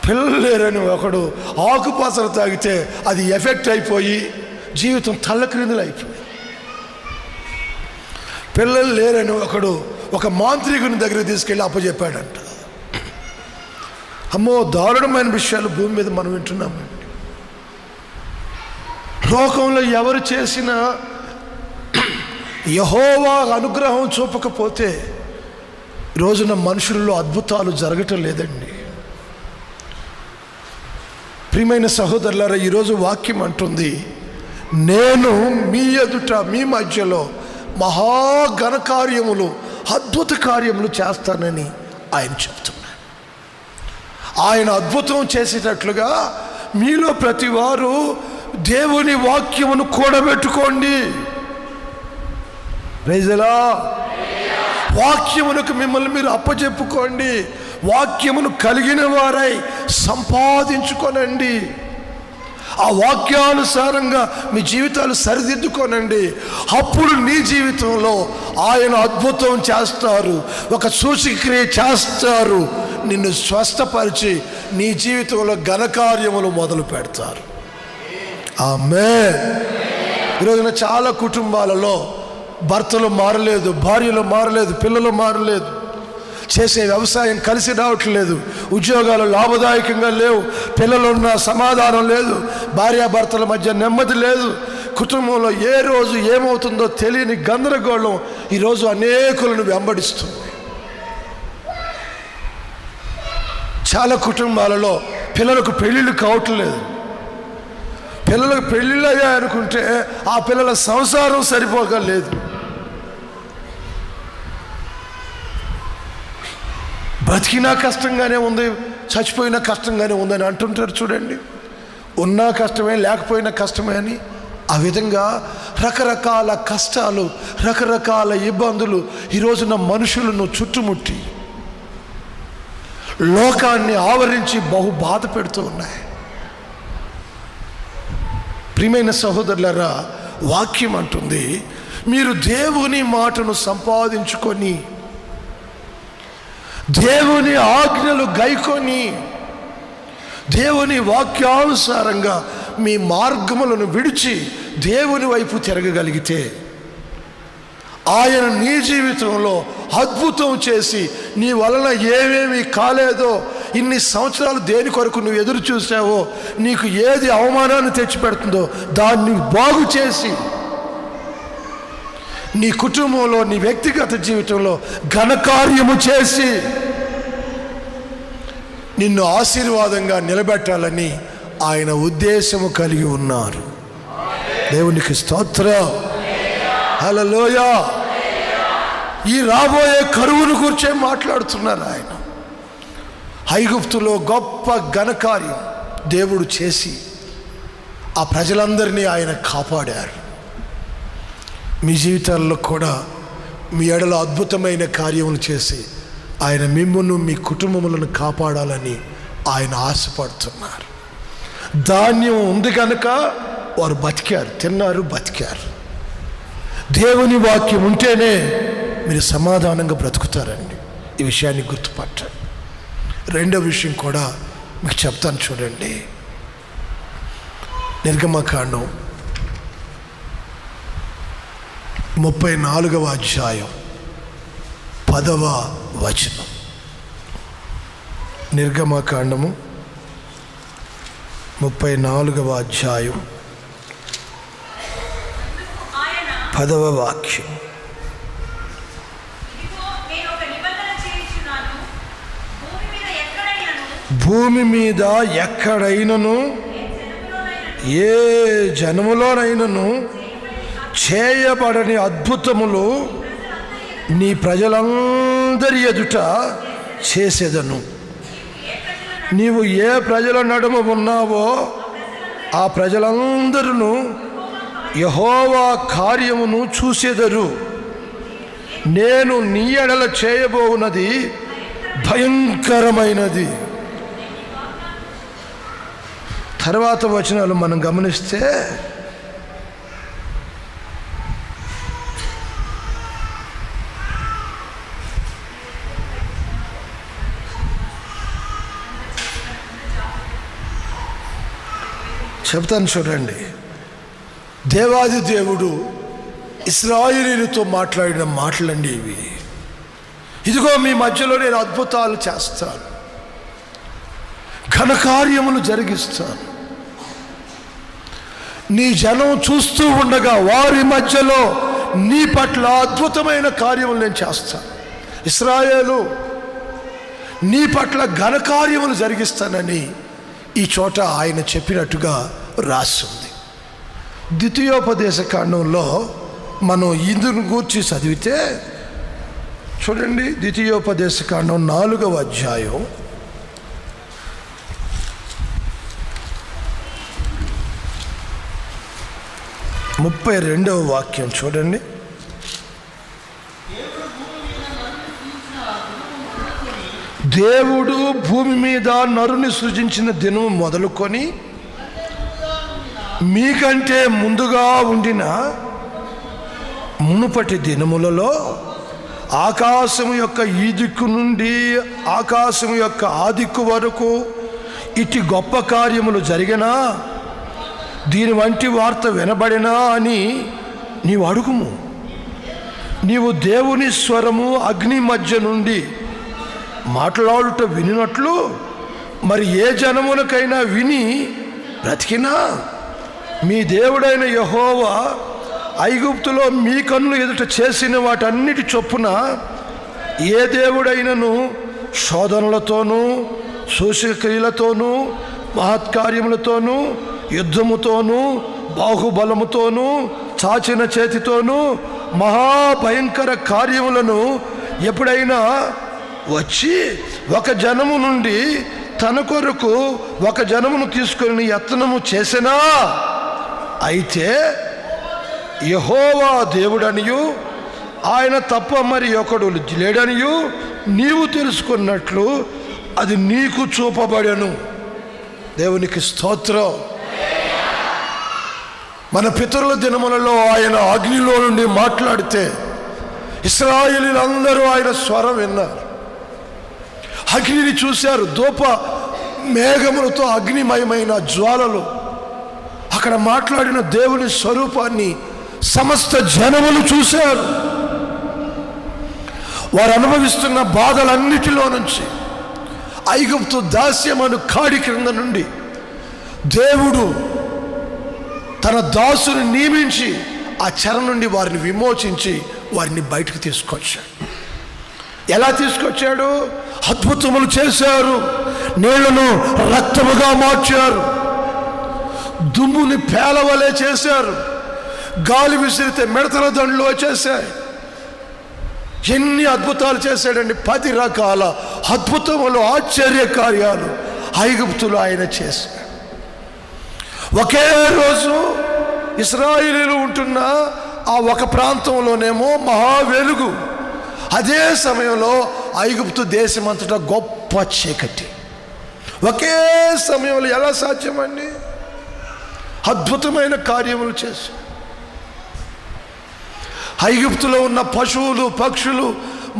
A: పిల్లలు లేరని ఒకడు ఆకుపసరు తాగితే అది ఎఫెక్ట్ అయిపోయి జీవితం తల్లక్రిందులు అయిపోయి, పిల్లలు లేరని ఒకడు ఒక మాంత్రికుని దగ్గరికి తీసుకెళ్ళి అప్పచెప్పాడంట. అమ్మో, దారుణమైన విషయాలు భూమి మీద మనం వింటున్నామండి. లోకంలో ఎవరు చేసినా యెహోవా అనుగ్రహం చూపకపోతే రోజున మనుషుల్లో అద్భుతాలు జరగటం లేదండి. ప్రియమైన సహోదరులారా, ఈరోజు వాక్యం అంటుంది, నేను మీ ఎదుట మీ మధ్యలో మహాఘనకార్యములు అద్భుత కార్యములు చేస్తానని ఆయన చెప్తున్నాడు. ఆయన అద్భుతం చేసేటట్లుగా మీలో ప్రతి వారు దేవుని వాక్యమును కూడబెట్టుకోండి. ప్రైజ్లా. వాక్యమునకు మిమ్మల్ని మీరు అప్పచెప్పుకోండి. వాక్యమును కలిగిన వారై సంపాదించుకోనండి. ఆ వాక్యానుసారంగా మీ జీవితాలు సరిదిద్దుకోనండి. అప్పుడు నీ జీవితంలో ఆయన అద్భుతం చేస్తారు, ఒక సూచక్రియ చేస్తారు, నిన్ను స్వస్థపరిచి నీ జీవితంలో ఘనకార్యములు మొదలు పెడతారు. ఆమేన్. ఈరోజున చాలా కుటుంబాలలో భర్తలు మారలేదు, భార్యలు మారలేదు, పిల్లలు మారలేదు, చేసే వ్యవసాయం కలిసి రావట్లేదు, ఉద్యోగాలు లాభదాయకంగా లేవు, పిల్లలున్న సమాధానం లేదు, భార్యాభర్తల మధ్య నెమ్మది లేదు, కుటుంబంలో ఏ రోజు ఏమవుతుందో తెలియని గందరగోళం ఈరోజు అనేకులను వెంబడిస్తుంది. చాలా కుటుంబాలలో పిల్లలకు పెళ్ళిళ్ళు కావట్లేదు. పిల్లలకు పెళ్ళిళ్ళు అయ్యాయనుకుంటే ఆ పిల్లల సంసారం సరిపోక లేదు. బతికినా కష్టంగానే ఉంది, చచ్చిపోయినా కష్టంగానే ఉందని అంటుంటారు చూడండి. ఉన్నా కష్టమే, లేకపోయినా కష్టమే అని. ఆ విధంగా రకరకాల కష్టాలు, రకరకాల ఇబ్బందులు ఈరోజున మనుషులను చుట్టుముట్టి లోకాన్ని ఆవరించి బహు బాధ పెడుతూ ఉన్నాయి. ప్రియమైన సహోదరులారా, వాక్యం అంటుంది, మీరు దేవుని మాటను సంపాదించుకొని దేవుని ఆజ్ఞలు గైకొని దేవుని వాక్యానుసారంగా మీ మార్గములను విడిచి దేవుని వైపు తిరగగలిగితే ఆయన నీ జీవితంలో అద్భుతం చేసి నీ వలన ఏమేమి కాలేదో, ఇన్ని సంవత్సరాలు దేని కొరకు నువ్వు ఎదురు చూసావో, నీకు ఏది అవమానాన్ని తెచ్చిపెడుతుందో దాన్ని బాగు చేసి నీ కుటుంబంలో, నీ వ్యక్తిగత జీవితంలో ఘనకార్యము చేసి నిన్ను ఆశీర్వాదంగా నిలబెట్టాలని ఆయన ఉద్దేశము కలిగి ఉన్నారు. దేవునికి స్తోత్రం. హల్లెలూయా. ఈ రాబోయే కరువును గురించే మాట్లాడుతున్నారు ఆయన. ఐగుప్తులో గొప్ప ఘనకార్యం దేవుడు చేసి ఆ ప్రజలందరినీ ఆయన కాపాడారు. మీ జీవితాల్లో కూడా మీ ఎడల అద్భుతమైన కార్యములు చేసి ఆయన మిమ్మును, మీ కుటుంబములను కాపాడాలని ఆయన ఆశపడుతున్నారు. ధాన్యం ఉంది కనుక వారు బతికారు, తిన్నారు, బతికారు. దేవుని వాక్యం ఉంటేనే మీరు సమాధానంగా బ్రతుకుతారండి. ఈ విషయాన్ని గుర్తుపట్టండి. రెండో విషయం కూడా మీకు చెప్తాను చూడండి. నిర్గమకాండం 34వ అధ్యాయం 10వ వచనం. నిర్గమకాండము 34వ అధ్యాయం 10వ వాక్యం. భూమి మీద ఎక్కడైనను ఏ జనములోనైనను చేయబడని అద్భుతములు నీ ప్రజలందరి ఎదుట చేసేదను. నీవు ఏ ప్రజల నడుమ ఉన్నావో ఆ ప్రజలందరూ యెహోవా కార్యమును చూసేదరు. నేను నీ ఎడల చేయబోవున్నది భయంకరమైనది. తర్వాత వచనాలు మనం గమనిస్తే చెప్తాను చూడండి. దేవాది దేవుడు ఇశ్రాయేలీయులతో మాట్లాడిన మాటలండి ఇవి. ఇదిగో మీ మధ్యలో నేను అద్భుతాలు చేస్తాను, ఘనకార్యములు జరిగిస్తాను. నీ జనం చూస్తూ ఉండగా వారి మధ్యలో నీ పట్ల అద్భుతమైన కార్యములు నేను చేస్తాను. ఇశ్రాయేలు నీ పట్ల ఘనకార్యములు జరిగిస్తానని ఈ చోట ఆయన చెప్పినట్టుగా రాస్తుంది. ద్వితీయోపదేశ కాండంలో మనం ఇందును గూర్చి చదివితే చూడండి. ద్వితీయోపదేశ కాండం 4వ అధ్యాయం 32వ వాక్యం చూడండి. దేవుడు భూమి మీద నరుని సృజించిన దినం మొదలుకొని మీకంటే ముందుగా ఉండిన మునుపటి దినములలో ఆకాశము యొక్క ఈ దిక్కు నుండి ఆకాశము యొక్క ఆ దిక్కు వరకు ఇటు గొప్ప కార్యములు జరిగినా, దీని వంటి వార్త వినబడినా అని నీవు అడుగుము. నీవు దేవుని స్వరము అగ్ని మధ్య నుండి మాట్లాడుట వినినట్లు మరి ఏ జనములకైనా విని బ్రతికినా, మీ దేవుడైన యెహోవా ఐగుప్తులో మీ కన్నుల ఎదుట చేసిన వాటన్నిటి చొప్పున ఏ దేవుడైనను శోధనలతోనూ సూచక్రియలతోనూ మహత్కార్యములతోనూ యుద్ధముతోనూ బాహుబలముతోనూ చాచిన చేతితోనూ మహాభయంకర కార్యములను ఎప్పుడైనా వచ్చి ఒక జనము నుండి తన కొరకు ఒక జనమును తీసుకొని యత్నము చేసినా, అయితే యెహోవా దేవుడనియు ఆయన తప్ప మరి ఒకడు లేడనియు నీవు తెలుసుకున్నట్లు అది నీకు చూపబడెను. దేవునికి స్తోత్రం. మన పితరుల దినములలో ఆయన అగ్నిలో నుండి మాట్లాడితే ఇశ్రాయేలీయులందరూ ఆయన స్వరం విన్నారు, అగ్నిని చూశారు. ధూప మేఘములతో అగ్నిమయమైన జ్వాలలు. అక్కడ మాట్లాడిన దేవుని స్వరూపాన్ని సమస్త జనములు చూశారు. వారు అనుభవిస్తున్న బాధలన్నిటిలో నుంచి, ఐగుప్తు దాస్యమను కాడి క్రింద నుండి దేవుడు తన దాసుని నియమించి ఆ చెర నుండి వారిని విమోచించి వారిని బయటకు తీసుకొచ్చాడు. ఎలా తీసుకొచ్చాడు? అద్భుతములు చేశారు. నీళ్లను రక్తముగా మార్చారు, దుమ్ముని పేలవలే చేశారు, గాలి విసిరితే మిడతల దండ్లు వచ్చేసాయి. ఎన్ని అద్భుతాలు చేశాడండి! 10 రకాల అద్భుతములు, ఆశ్చర్య కార్యాలు ఐగుప్తులు ఆయన చేశాడు. ఒకే రోజు ఇశ్రాయేలీయులు ఉంటున్న ఆ ఒక ప్రాంతంలోనేమో మహా వెలుగు, అదే సమయంలో ఐగుప్తు దేశమంతటా గొప్ప చీకటి. ఒకే సమయంలో ఎలా సాధ్యమండి? అద్భుతమైన కార్యములు చేశారు. ఐగుప్తులో ఉన్న పశువులు, పక్షులు,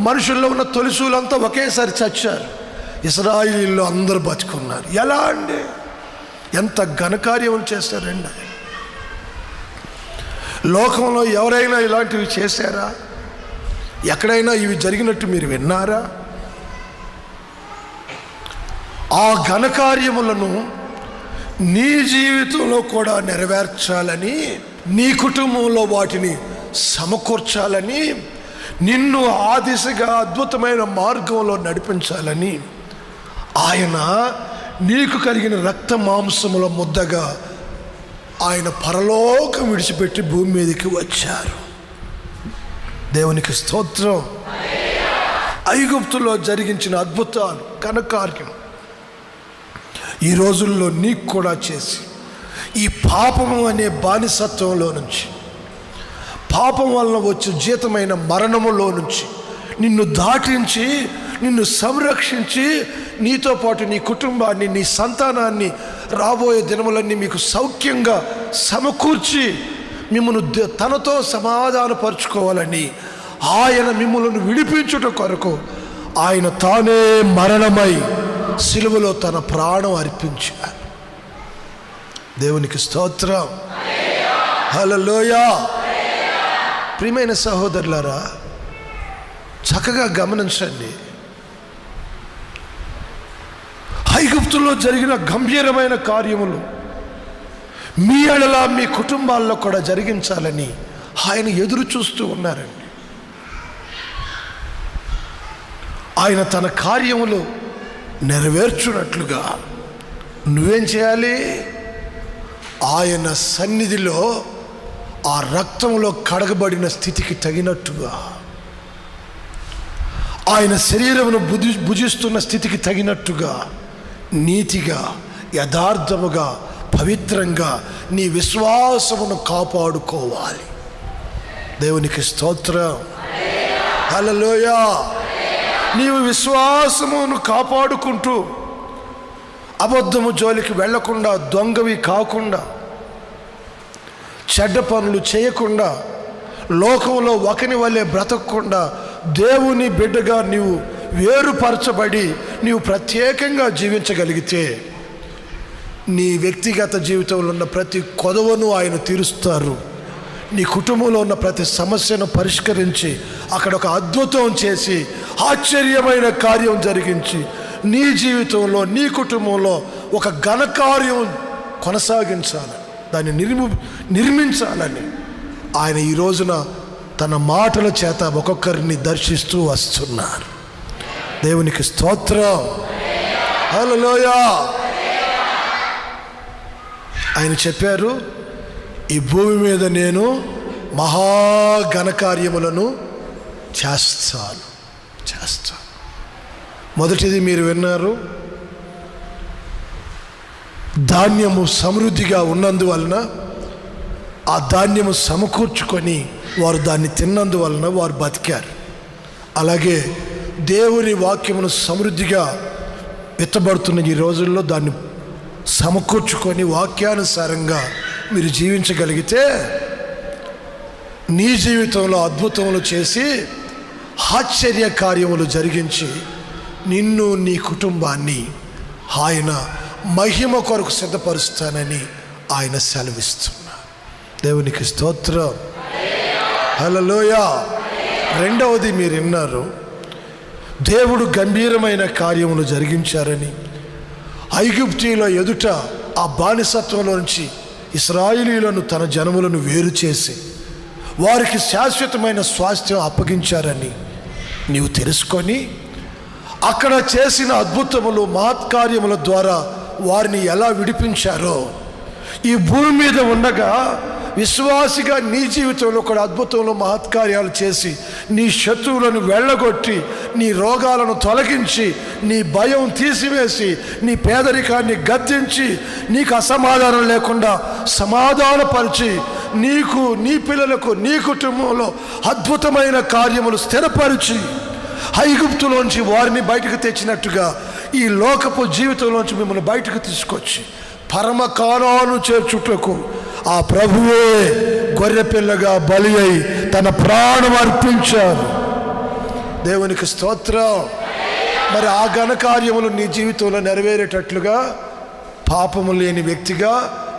A: మనుషుల్లో ఉన్న తొలిసులంతా ఒకేసారి చచ్చారు. ఇశ్రాయేలీయులు అందరూ బతుకున్నారు. ఎలా అండి? ఎంత ఘనకార్యములు చేశారండి! లోకంలో ఎవరైనా ఇలాంటివి చేశారా? ఎక్కడైనా ఇవి జరిగినట్టు మీరు విన్నారా? ఆ ఘనకార్యములను నీ జీవితంలో కూడా నెరవేర్చాలని, నీ కుటుంబంలో వాటిని సమకూర్చాలని, నిన్ను ఆ దిశగా అద్భుతమైన మార్గంలో నడిపించాలని ఆయన నీకు కలిగిన రక్త మాంసముల ముద్దగా ఆయన పరలోకం విడిచిపెట్టి భూమి మీదకి వచ్చారు. దేవునికి స్తోత్రం. ఐగుప్తులో జరిగించిన అద్భుతాలు, ఘనకార్యం ఈ రోజుల్లో నీకు కూడా చేసి, ఈ పాపము అనే బానిసత్వంలో నుంచి, పాపం వలన వచ్చే జీతమైన మరణములో నుంచి నిన్ను దాటించి, నిన్ను సంరక్షించి, నీతో పాటు నీ కుటుంబాన్ని, నీ సంతానాన్ని రాబోయే దినములన్నీ మీకు సౌఖ్యంగా సమకూర్చి మిమ్మల్ని తనతో సమాధానపరుచుకోవాలని ఆయన మిమ్మల్ని విడిపించుట కొరకు ఆయన తానే మరణమై సిలువలో తన ప్రాణం అర్పించారు. దేవునికి స్తోత్రం. హల్లెలూయా. ప్రియమైన సహోదరులారా, చక్కగా గమనించండి. ఐగుప్తులో జరిగిన గంభీరమైన కార్యములు మీ ఎడల, మీ కుటుంబాల్లో కూడా జరిగించాలని ఆయన ఎదురు చూస్తూ ఉన్నారండి. ఆయన తన కార్యములు నెరవేర్చున్నట్లుగా నువ్వేం చేయాలి? ఆయన సన్నిధిలో ఆ రక్తంలో కడగబడిన స్థితికి తగినట్టుగా, ఆయన శరీరమును భుజిస్తున్న స్థితికి తగినట్టుగా నీతిగా, యథార్థముగా, పవిత్రంగా నీ విశ్వాసమును కాపాడుకోవాలి. దేవునికి స్తోత్రం. హల్లెలూయా. నీవు విశ్వాసమును కాపాడుకుంటూ అబద్ధము జోలికి వెళ్లకుండా, దొంగవి కాకుండా, చెడ్డ పనులు చేయకుండా, లోకంలో ఒకని వలె బ్రతకకుండా, దేవుని బిడ్డగా నీవు వేరుపరచబడి నీవు ప్రత్యేకంగా జీవించగలిగితే నీ వ్యక్తిగత జీవితంలో ఉన్న ప్రతి కొదవను ఆయన తీరుస్తారు. నీ కుటుంబంలో ఉన్న ప్రతి సమస్యను పరిష్కరించి అక్కడ ఒక అద్భుతం చేసి ఆశ్చర్యమైన కార్యం జరిగించి నీ జీవితంలో, నీ కుటుంబంలో ఒక ఘనకార్యం కొనసాగించాలని, దాన్ని నిర్మించాలని ఆయన ఈ రోజున తన మాటల చేత ఒక్కొక్కరిని దర్శిస్తూ వస్తున్నారు. దేవునికి స్తోత్రం. హల్లెలూయా. ఆయన చెప్పారు, ఈ భూమి మీద నేను మహాఘనకార్యములను చేస్తాను. మొదటిది మీరు విన్నారు, ధాన్యము సమృద్ధిగా ఉన్నందువలన, ఆ ధాన్యము సమకూర్చుకొని వారు దాన్ని తిన్నందువలన వారు బతికారు. అలాగే దేవుని వాక్యమును సమృద్ధిగా విత్తబడుతున్న ఈ రోజుల్లో దాన్ని సమకూర్చుకొని వాక్యానుసారంగా మీరు జీవించగలిగితే నీ జీవితంలో అద్భుతములు చేసి ఆశ్చర్య కార్యములు జరిగించి నిన్ను, నీ కుటుంబాన్ని ఆయన మహిమ కొరకు సిద్ధపరుస్తానని ఆయన సెలవిస్తున్నారు. దేవునికి స్తోత్రం. హల్లెలూయా. రెండవది మీరు విన్నారు, దేవుడు గంభీరమైన కార్యములు జరిగించారని, ఐగుప్తీయుల ఎదుట ఆ బానిసత్వంలో నుంచి ఇశ్రాయేలీయులను, తన జనములను వేరు చేసి వారికి శాశ్వతమైన స్వాస్థ్యం అప్పగించారని నీవు తెలుసుకొని అక్కడ చేసిన అద్భుతములు, మహత్కార్యముల ద్వారా వారిని ఎలా విడిపించారో ఈ భూమి మీద ఉండగా విశ్వాసిగా నీ జీవితంలో కూడా అద్భుతంలో మహత్కార్యాలు చేసి నీ శత్రువులను వెళ్ళగొట్టి, నీ రోగాలను తొలగించి, నీ భయం తీసివేసి, నీ పేదరికాన్ని గద్దించి, నీకు అసమాధానం లేకుండా సమాధానపరిచి, నీకు, నీ పిల్లలకు, నీ కుటుంబంలో అద్భుతమైన కార్యములు స్థిరపరిచి ఐగుప్తులోంచి వారిని బయటకు తెచ్చినట్టుగా ఈ లోకపు జీవితంలోంచి మిమ్మల్ని బయటకు తీసుకొచ్చి పరమ కానాను చేర్చుటకు ఆ ప్రభువే గొర్రెపిల్లగా బలి అయి తన ప్రాణం అర్పించారు. దేవునికి స్తోత్రం. మరి ఆ ఘనకార్యములు నీ జీవితంలో నెరవేరేటట్లుగా పాపము లేని వ్యక్తిగా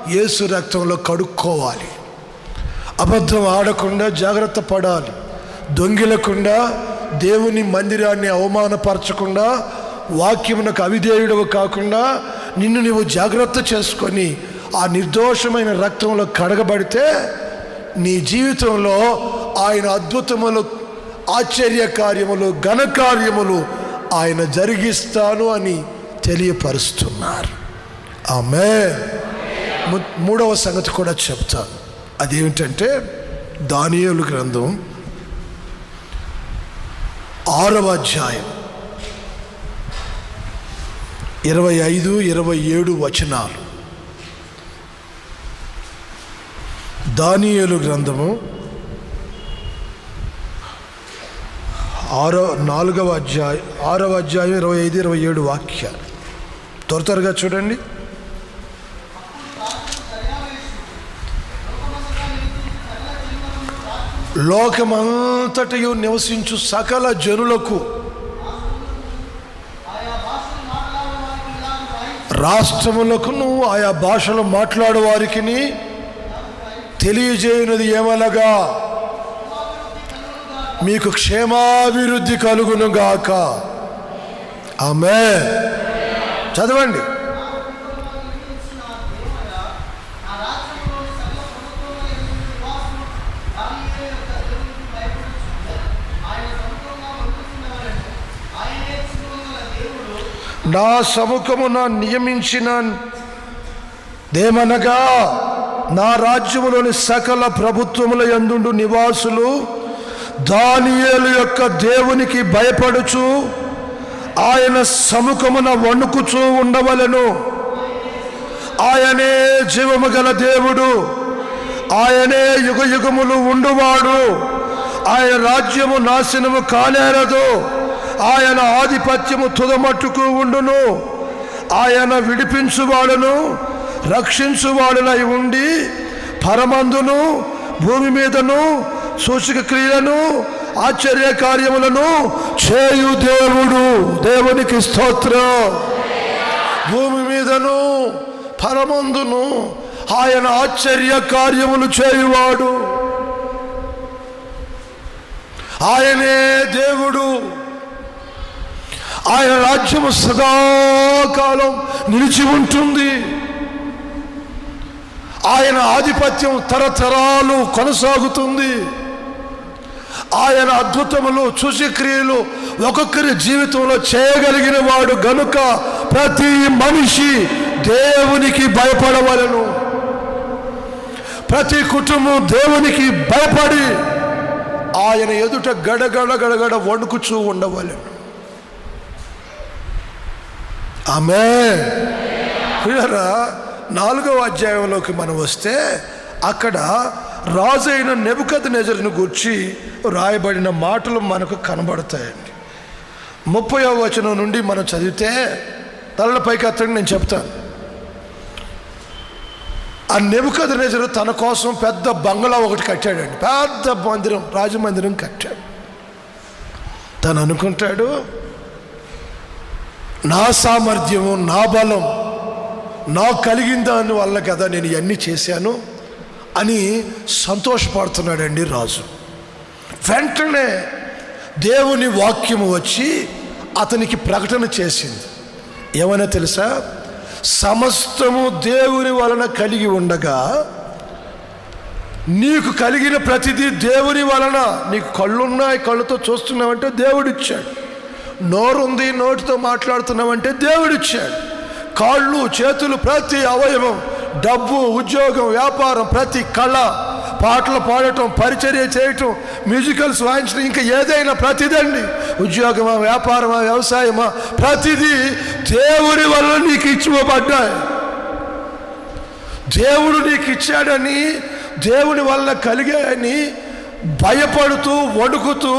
A: యేసు రక్తంలో కడుక్కోవాలి. అబద్ధం ఆడకుండా జాగ్రత్త పడాలి. దొంగిలకుండా, దేవుని మందిరాన్ని అవమానపరచకుండా, వాక్యమునకు అవిధేయుడవు కాకుండా నిన్ను నీవు జాగ్రత్త చేసుకొని ఆ నిర్దోషమైన రక్తంలో కడగబడితే నీ జీవితంలో ఆయన అద్భుతములు, ఆశ్చర్య కార్యములు, ఘనకార్యములు ఆయన జరిగిస్తాను అని తెలియపరుస్తున్నారు. ఆమేన్. మూడవ సంగతి కూడా చెప్తాను. అదేమిటంటే దానియేలు గ్రంథం 6వ అధ్యాయం 25, 27 వచనాలు. దానియేలు గ్రంథము 4వ అధ్యాయం 6వ అధ్యాయం 25, 27 వాక్యాలు త్వరగా చూడండి. లోకమంతటయు నివసించు సకల జనులకు, రాష్ట్రములకును ఆయా భాషలు మాట్లాడు వారికి తెలియజేయునది ఏమనగా, మీకు క్షేమాభివృద్ధి కలుగును గాక. ఆమేన్. చదవండి. నా సముఖమున నియమించిన దేమనగా, నా రాజ్యములోని సకల ప్రభుత్వముల యందుండు నివాసులు దానియేలు యొక్క దేవునికి భయపడుచు ఆయన సముఖమున వణుకుచూ ఉండవలెను. ఆయనే జీవము గల దేవుడు, ఆయనే యుగ యుగములు ఉండువాడు. ఆయన రాజ్యము నాశనము కానేరదు, ఆయన ఆధిపత్యము తుదమట్టుకు ఉండును. ఆయన విడిపించువాడును రక్షించువాడునై ఉండి పరమందును భూమి మీదను సూచక క్రియలను ఆశ్చర్య కార్యములను చేయు దేవుడు. దేవునికి స్తోత్రం. భూమి మీదను పరమందును ఆయన ఆశ్చర్య కార్యములు చేయువాడు. ఆయనే దేవుడు. ఆయన రాజ్యము సదాకాలం నిలిచి ఉంటుంది. ఆయన ఆధిపత్యం తరతరాలు కొనసాగుతుంది. ఆయన అద్భుతములు సూచక్రియలు ఒక్కొక్కరి జీవితంలో చేయగలిగిన వాడు గనుక ప్రతి మనిషి దేవునికి భయపడవలెను. ప్రతి కుటుంబం దేవునికి భయపడి ఆయన ఎదుట గడగడ గడగడ వణుకుచూ ఉండవలెను. ఆమేన్. ప్రియరా, 4వ అధ్యాయంలోకి మనం వస్తే అక్కడ రాజైన నెబుకద్నెజరును గూర్చి రాయబడిన మాటలు మనకు కనబడతాయండి. 30వ వచనం నుండి మనం చదివితే, తలల పైకి ఎత్తండి, నేను చెప్తాను. ఆ నెబుకద్నెజరు తన కోసం పెద్ద బంగ్లా ఒకటి కట్టాడండి. పెద్ద మందిరం, రాజమందిరం కట్టాడు. తను అనుకుంటాడు, నా సామర్థ్యము, నా బలం, నాకు కలిగిన దాని వల్ల కదా నేను ఇవన్నీ చేశాను అని సంతోషపడుతున్నాడండి రాజు. వెంటనే దేవుని వాక్యము వచ్చి అతనికి ప్రకటన చేసింది. ఏమైనా తెలుసా? సమస్తము దేవుని వలన కలిగి ఉండగా నీకు కలిగిన ప్రతిదీ దేవుని వలన. నీకు కళ్ళున్నాయి, కళ్ళుతో చూస్తున్నావంటే దేవుడిచ్చాడు. నోరుంది, నోటితో మాట్లాడుతున్నామంటే దేవుడిచ్చాడు. కాళ్ళు, చేతులు, ప్రతి అవయవం, డబ్బు, ఉద్యోగం, వ్యాపారం, ప్రతి కళ, పాటలు పాడటం, పరిచర్య చేయటం, మ్యూజికల్స్ వాయించడం, ఇంకా ఏదైనా ప్రతిదండి, ఉద్యోగమా, వ్యాపారమా, వ్యవసాయమా, ప్రతిదీ దేవుడి వల్ల నీకు ఇచ్చివ్వబడ్డాయి. దేవుడు నీకు ఇచ్చాడని, దేవుని వల్ల కలిగాయని భయపడుతూ వణుకుతూ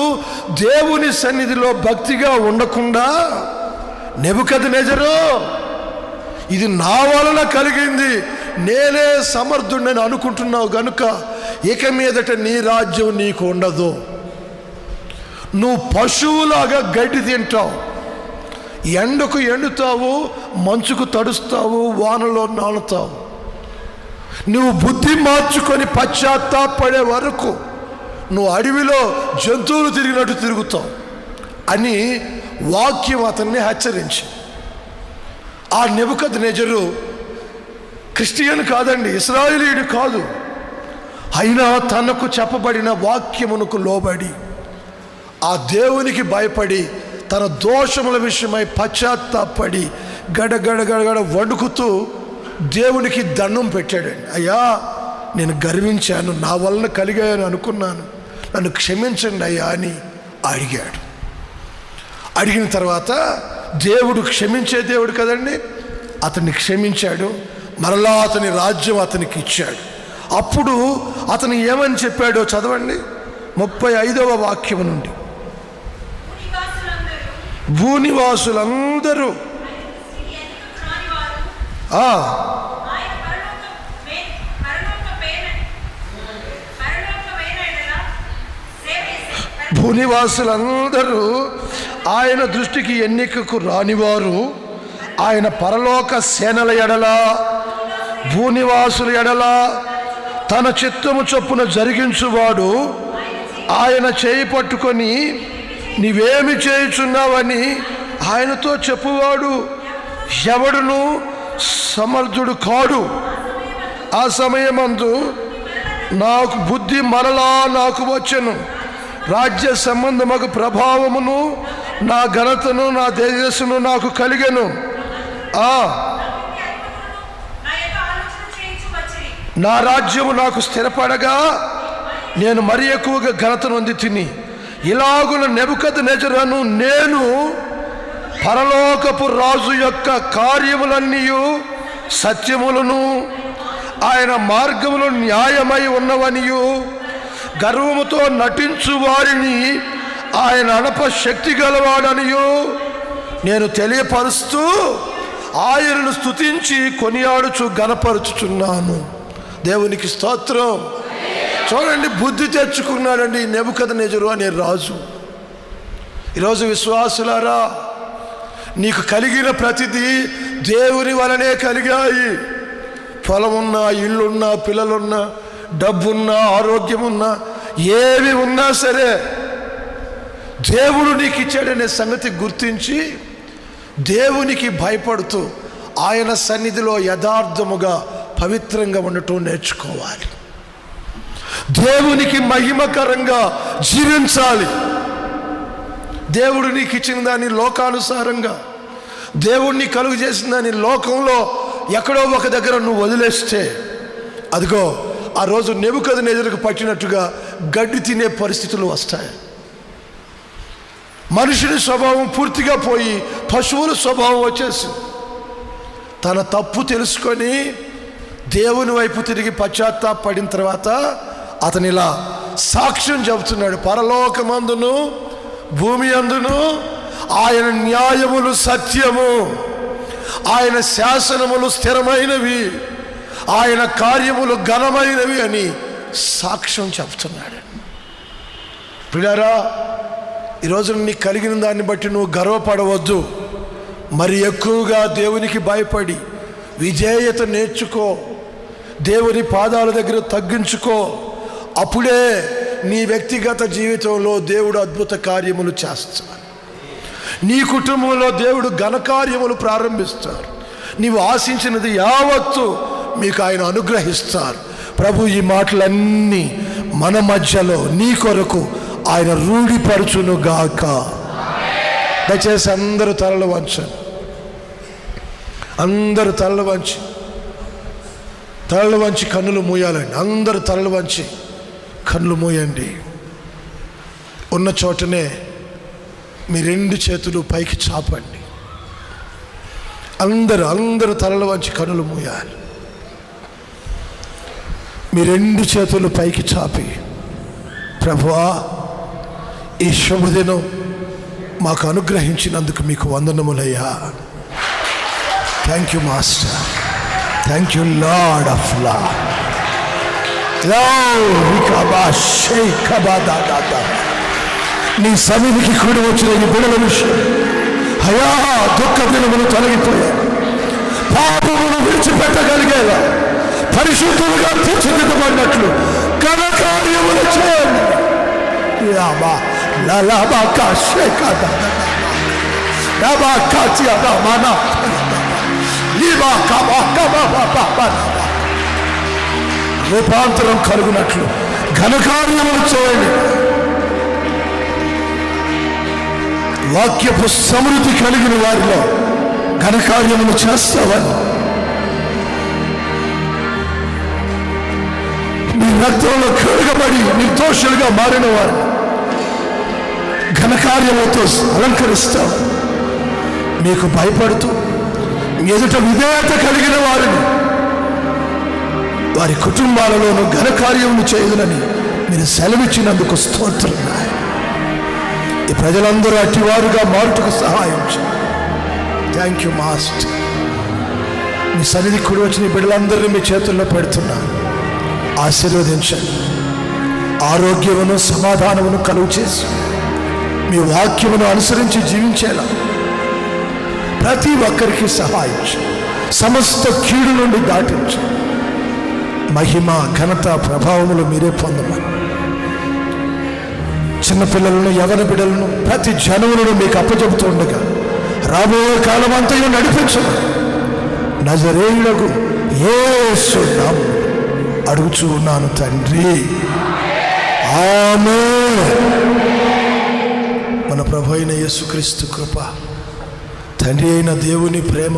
A: దేవుని సన్నిధిలో భక్తిగా ఉండకుండా, నెబుకద్నెజరు ఇది నా వలన కలిగింది, నేనే సమర్థుడని అనుకుంటున్నావు గనుక ఇక మీదట నీ రాజ్యం నీకు ఉండదు. నువ్వు పశువులాగా గడ్డి తింటావు, ఎండకు ఎండుతావు, మంచుకు తడుస్తావు, వానలో నానుతావు. నువ్వు బుద్ధి మార్చుకొని పశ్చాత్తాపడే వరకు నువ్వు అడవిలో జంతువులు తిరిగినట్టు తిరుగుతావు అని వాక్యం అతన్ని హెచ్చరించి. ఆ నెబుకద్నెజరు క్రిస్టియన్ కాదండి, ఇశ్రాయేలీయుడు కాదు. అయినా తనకు చెప్పబడిన వాక్యమునకు లోబడి ఆ దేవునికి భయపడి తన దోషముల విషయమై పశ్చాత్తాపడి గడగడ గడగడ వణుకుతూ దేవునికి దండం పెట్టాడండి. అయ్యా, నేను గర్వించాను, నా వలన కలిగాను అనుకున్నాను, నన్ను క్షమించండి అయ్యా అని అడిగాడు. అడిగిన తర్వాత దేవుడు క్షమించే దేవుడు కదండి, అతన్ని క్షమించాడు. మరలా అతని రాజ్యం అతనికి ఇచ్చాడు. అప్పుడు అతను ఏమని చెప్పాడో చదవండి, 35వ వాక్యం నుండి. భూనివాసులందరూ భూనివాసులందరూ ఆయన దృష్టికి ఎన్నికకు రానివారు, ఆయన పరలోక సేనల ఎడల, భూనివాసుల ఎడల తన చిత్తము చొప్పున జరిగించువాడు, ఆయన చేయి పట్టుకొని నీవేమి చేయుచున్నావని ఆయనతో చెప్పువాడు ఎవడును సమర్థుడు కాడు. ఆ సమయమందు నాకు బుద్ధి మరలా నాకు వచ్చెను, రాజ్య సంబంధమగు ప్రభావమును నా ఘనతను నా తేజస్సును నాకు కలిగెను. నా రాజ్యము నాకు స్థిరపడగా నేను మరి ఎక్కువగా ఘనత నొంది తిని, ఇలాగున నెబుకద్నెజరును నేను పరలోకపు రాజు యొక్క కార్యములన్నీ సత్యములను ఆయన మార్గములు న్యాయమై ఉన్నవనియు, గర్వముతో నటించు వారిని ఆయన అణప శక్తి గలవాడనియు నేను తెలియపరుస్తూ ఆయనను స్తుతించి కొనియాడుచు గణపరుచుచున్నాను. దేవునికి స్తోత్రం. చూడండి, బుద్ధి తెచ్చుకున్నాడండి నెబుకద్నెజరు అనే రాజు. ఈరోజు విశ్వాసులారా, నీకు కలిగిన ప్రతిదీ దేవుని వలనే కలిగాయి. పొలమున్నా, ఇల్లున్నా, పిల్లలున్నా, డబ్బున్నా, ఆరోగ్యమున్నా, ఏవి ఉన్నా సరే దేవుడు నీకు ఇచ్చాడనే సంగతి గుర్తించి దేవునికి భయపడుతూ ఆయన సన్నిధిలో యథార్థముగా పవిత్రంగా ఉండటం నేర్చుకోవాలి. దేవునికి మహిమకరంగా జీవించాలి. దేవుడు నీకు ఇచ్చిన దాన్ని లోకానుసారంగా, దేవుణ్ణి కలుగు చేసిన దాన్ని లోకంలో ఎక్కడో ఒక దగ్గర నువ్వు వదిలేస్తే, అదిగో ఆ రోజు నెబుకద్నెజరుకు పట్టినట్టుగా గడ్డి తినే పరిస్థితులు వస్తాయి. మనుషుని స్వభావం పూర్తిగా పోయి పశువుల స్వభావం వచ్చేసింది. తన తప్పు తెలుసుకొని దేవుని వైపు తిరిగి పశ్చాత్తాపడిన తర్వాత అతను ఇలా సాక్ష్యం చెబుతున్నాడు, పరలోకమందును భూమి అందును ఆయన న్యాయములు సత్యము, ఆయన శాసనములు స్థిరమైనవి, ఆయన కార్యములు ఘనమైనవి అని సాక్ష్యం చెప్తున్నాడు. ప్రియులారా, ఈరోజు నీకు కలిగిన దాన్ని బట్టి నువ్వు గర్వపడవద్దు. మరి ఎక్కువగా దేవునికి భయపడి విజేయత నేర్చుకో, దేవుని పాదాల దగ్గర తగ్గించుకో. అప్పుడే నీ వ్యక్తిగత జీవితంలో దేవుడు అద్భుత కార్యములు చేస్తాడు. నీ కుటుంబంలో దేవుడు ఘనకార్యములు ప్రారంభిస్తారు. నీవు ఆశించినది యావత్తు మీకు ఆయన అనుగ్రహిస్తారు. ప్రభు ఈ మాటలన్నీ మన మధ్యలో నీ కొరకు ఆయన రూఢిపరచును గాక. దయచేసి అందరూ తలలు వంచండి, అందరూ తలలు వంచి కన్నులు మూయాలండి. అందరూ తలలు వంచి కన్నులు మూయండి. ఉన్న చోటనే మీ రెండు చేతులు పైకి చాపండి. అందరూ తలలు వంచి కన్నులు మూయాలి. మీ రెండు చేతులు పైకి చాపి, ప్రభువా, ఈ శుభదినం మాకు అనుగ్రహించినందుకు మీకు వందనములయ్యా. Thank you master, thank you lord of law. నీ సన్నిధికి కూడి వచ్చిన ఈ బిడ్డల విషయం అయా, దుఃఖ దినములు తొలగిపోయాయి, పాపమును విడిచిపెట్టగలిగేలా పరిశుద్ధులుగా తీర్చిదిద్దబడినట్లు ఘనకార్యములు చేయండి. రూపాంతరం కలుగునట్లు ఘనకార్యములు చేయండి. వాక్యపు సమృద్ధి కలిగిన వారిలో ఘనకార్యములు చేస్తావని రక్తంలో కడగబడి నిర్దోషులుగా మారిన వారు ఘనకార్యములతో అలంకరిస్తాం. మీకు భయపడుతూ ఎదుట విధేయత కలిగిన వారిని వారి కుటుంబాలలోనూ ఘనకార్యములు చేయదునని మీరు సెలవిచ్చినందుకు స్తోత్రం. ఈ ప్రజలందరూ అట్టివారుగా మారుటకు సహాయం చేయండి. Thank you master. మీ సన్నిధి కూడి వచ్చిన బిడ్డలందరినీ మీ చేతుల్లో పెడుతున్నాను. ఆశీర్వదించండి. ఆరోగ్యమును సమాధానమును కలుగు చేసి మీ వాక్యమును అనుసరించి జీవించేలా ప్రతి ఒక్కరికి సహాయం చేయండి. సమస్త కీడు నుండి దాటించండి. మహిమ ఘనత ప్రభావములు మీరే పొందమని చిన్నపిల్లలను యవన బిడ్డలను ప్రతి జనములను మీకు అప్పచెబుతుండగా రాబోయే కాలం అంతయు నడిపించమని నజరేయుడగు యేసు నామములో అడుగుచూ ఉన్నాను తండ్రి, ఆమేన్. మన ప్రభు అయిన యేసుక్రీస్తు కృప, తండ్రి అయిన దేవుని ప్రేమ,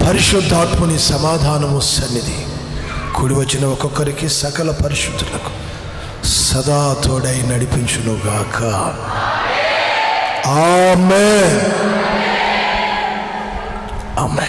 A: పరిశుద్ధాత్ముని సమాధానము సన్నిధి కూడి వచ్చిన ఒక్కొక్కరికి సకల పరిశుద్ధులకు సదా తోడై నడిపించునుగాక. ఆమేన్.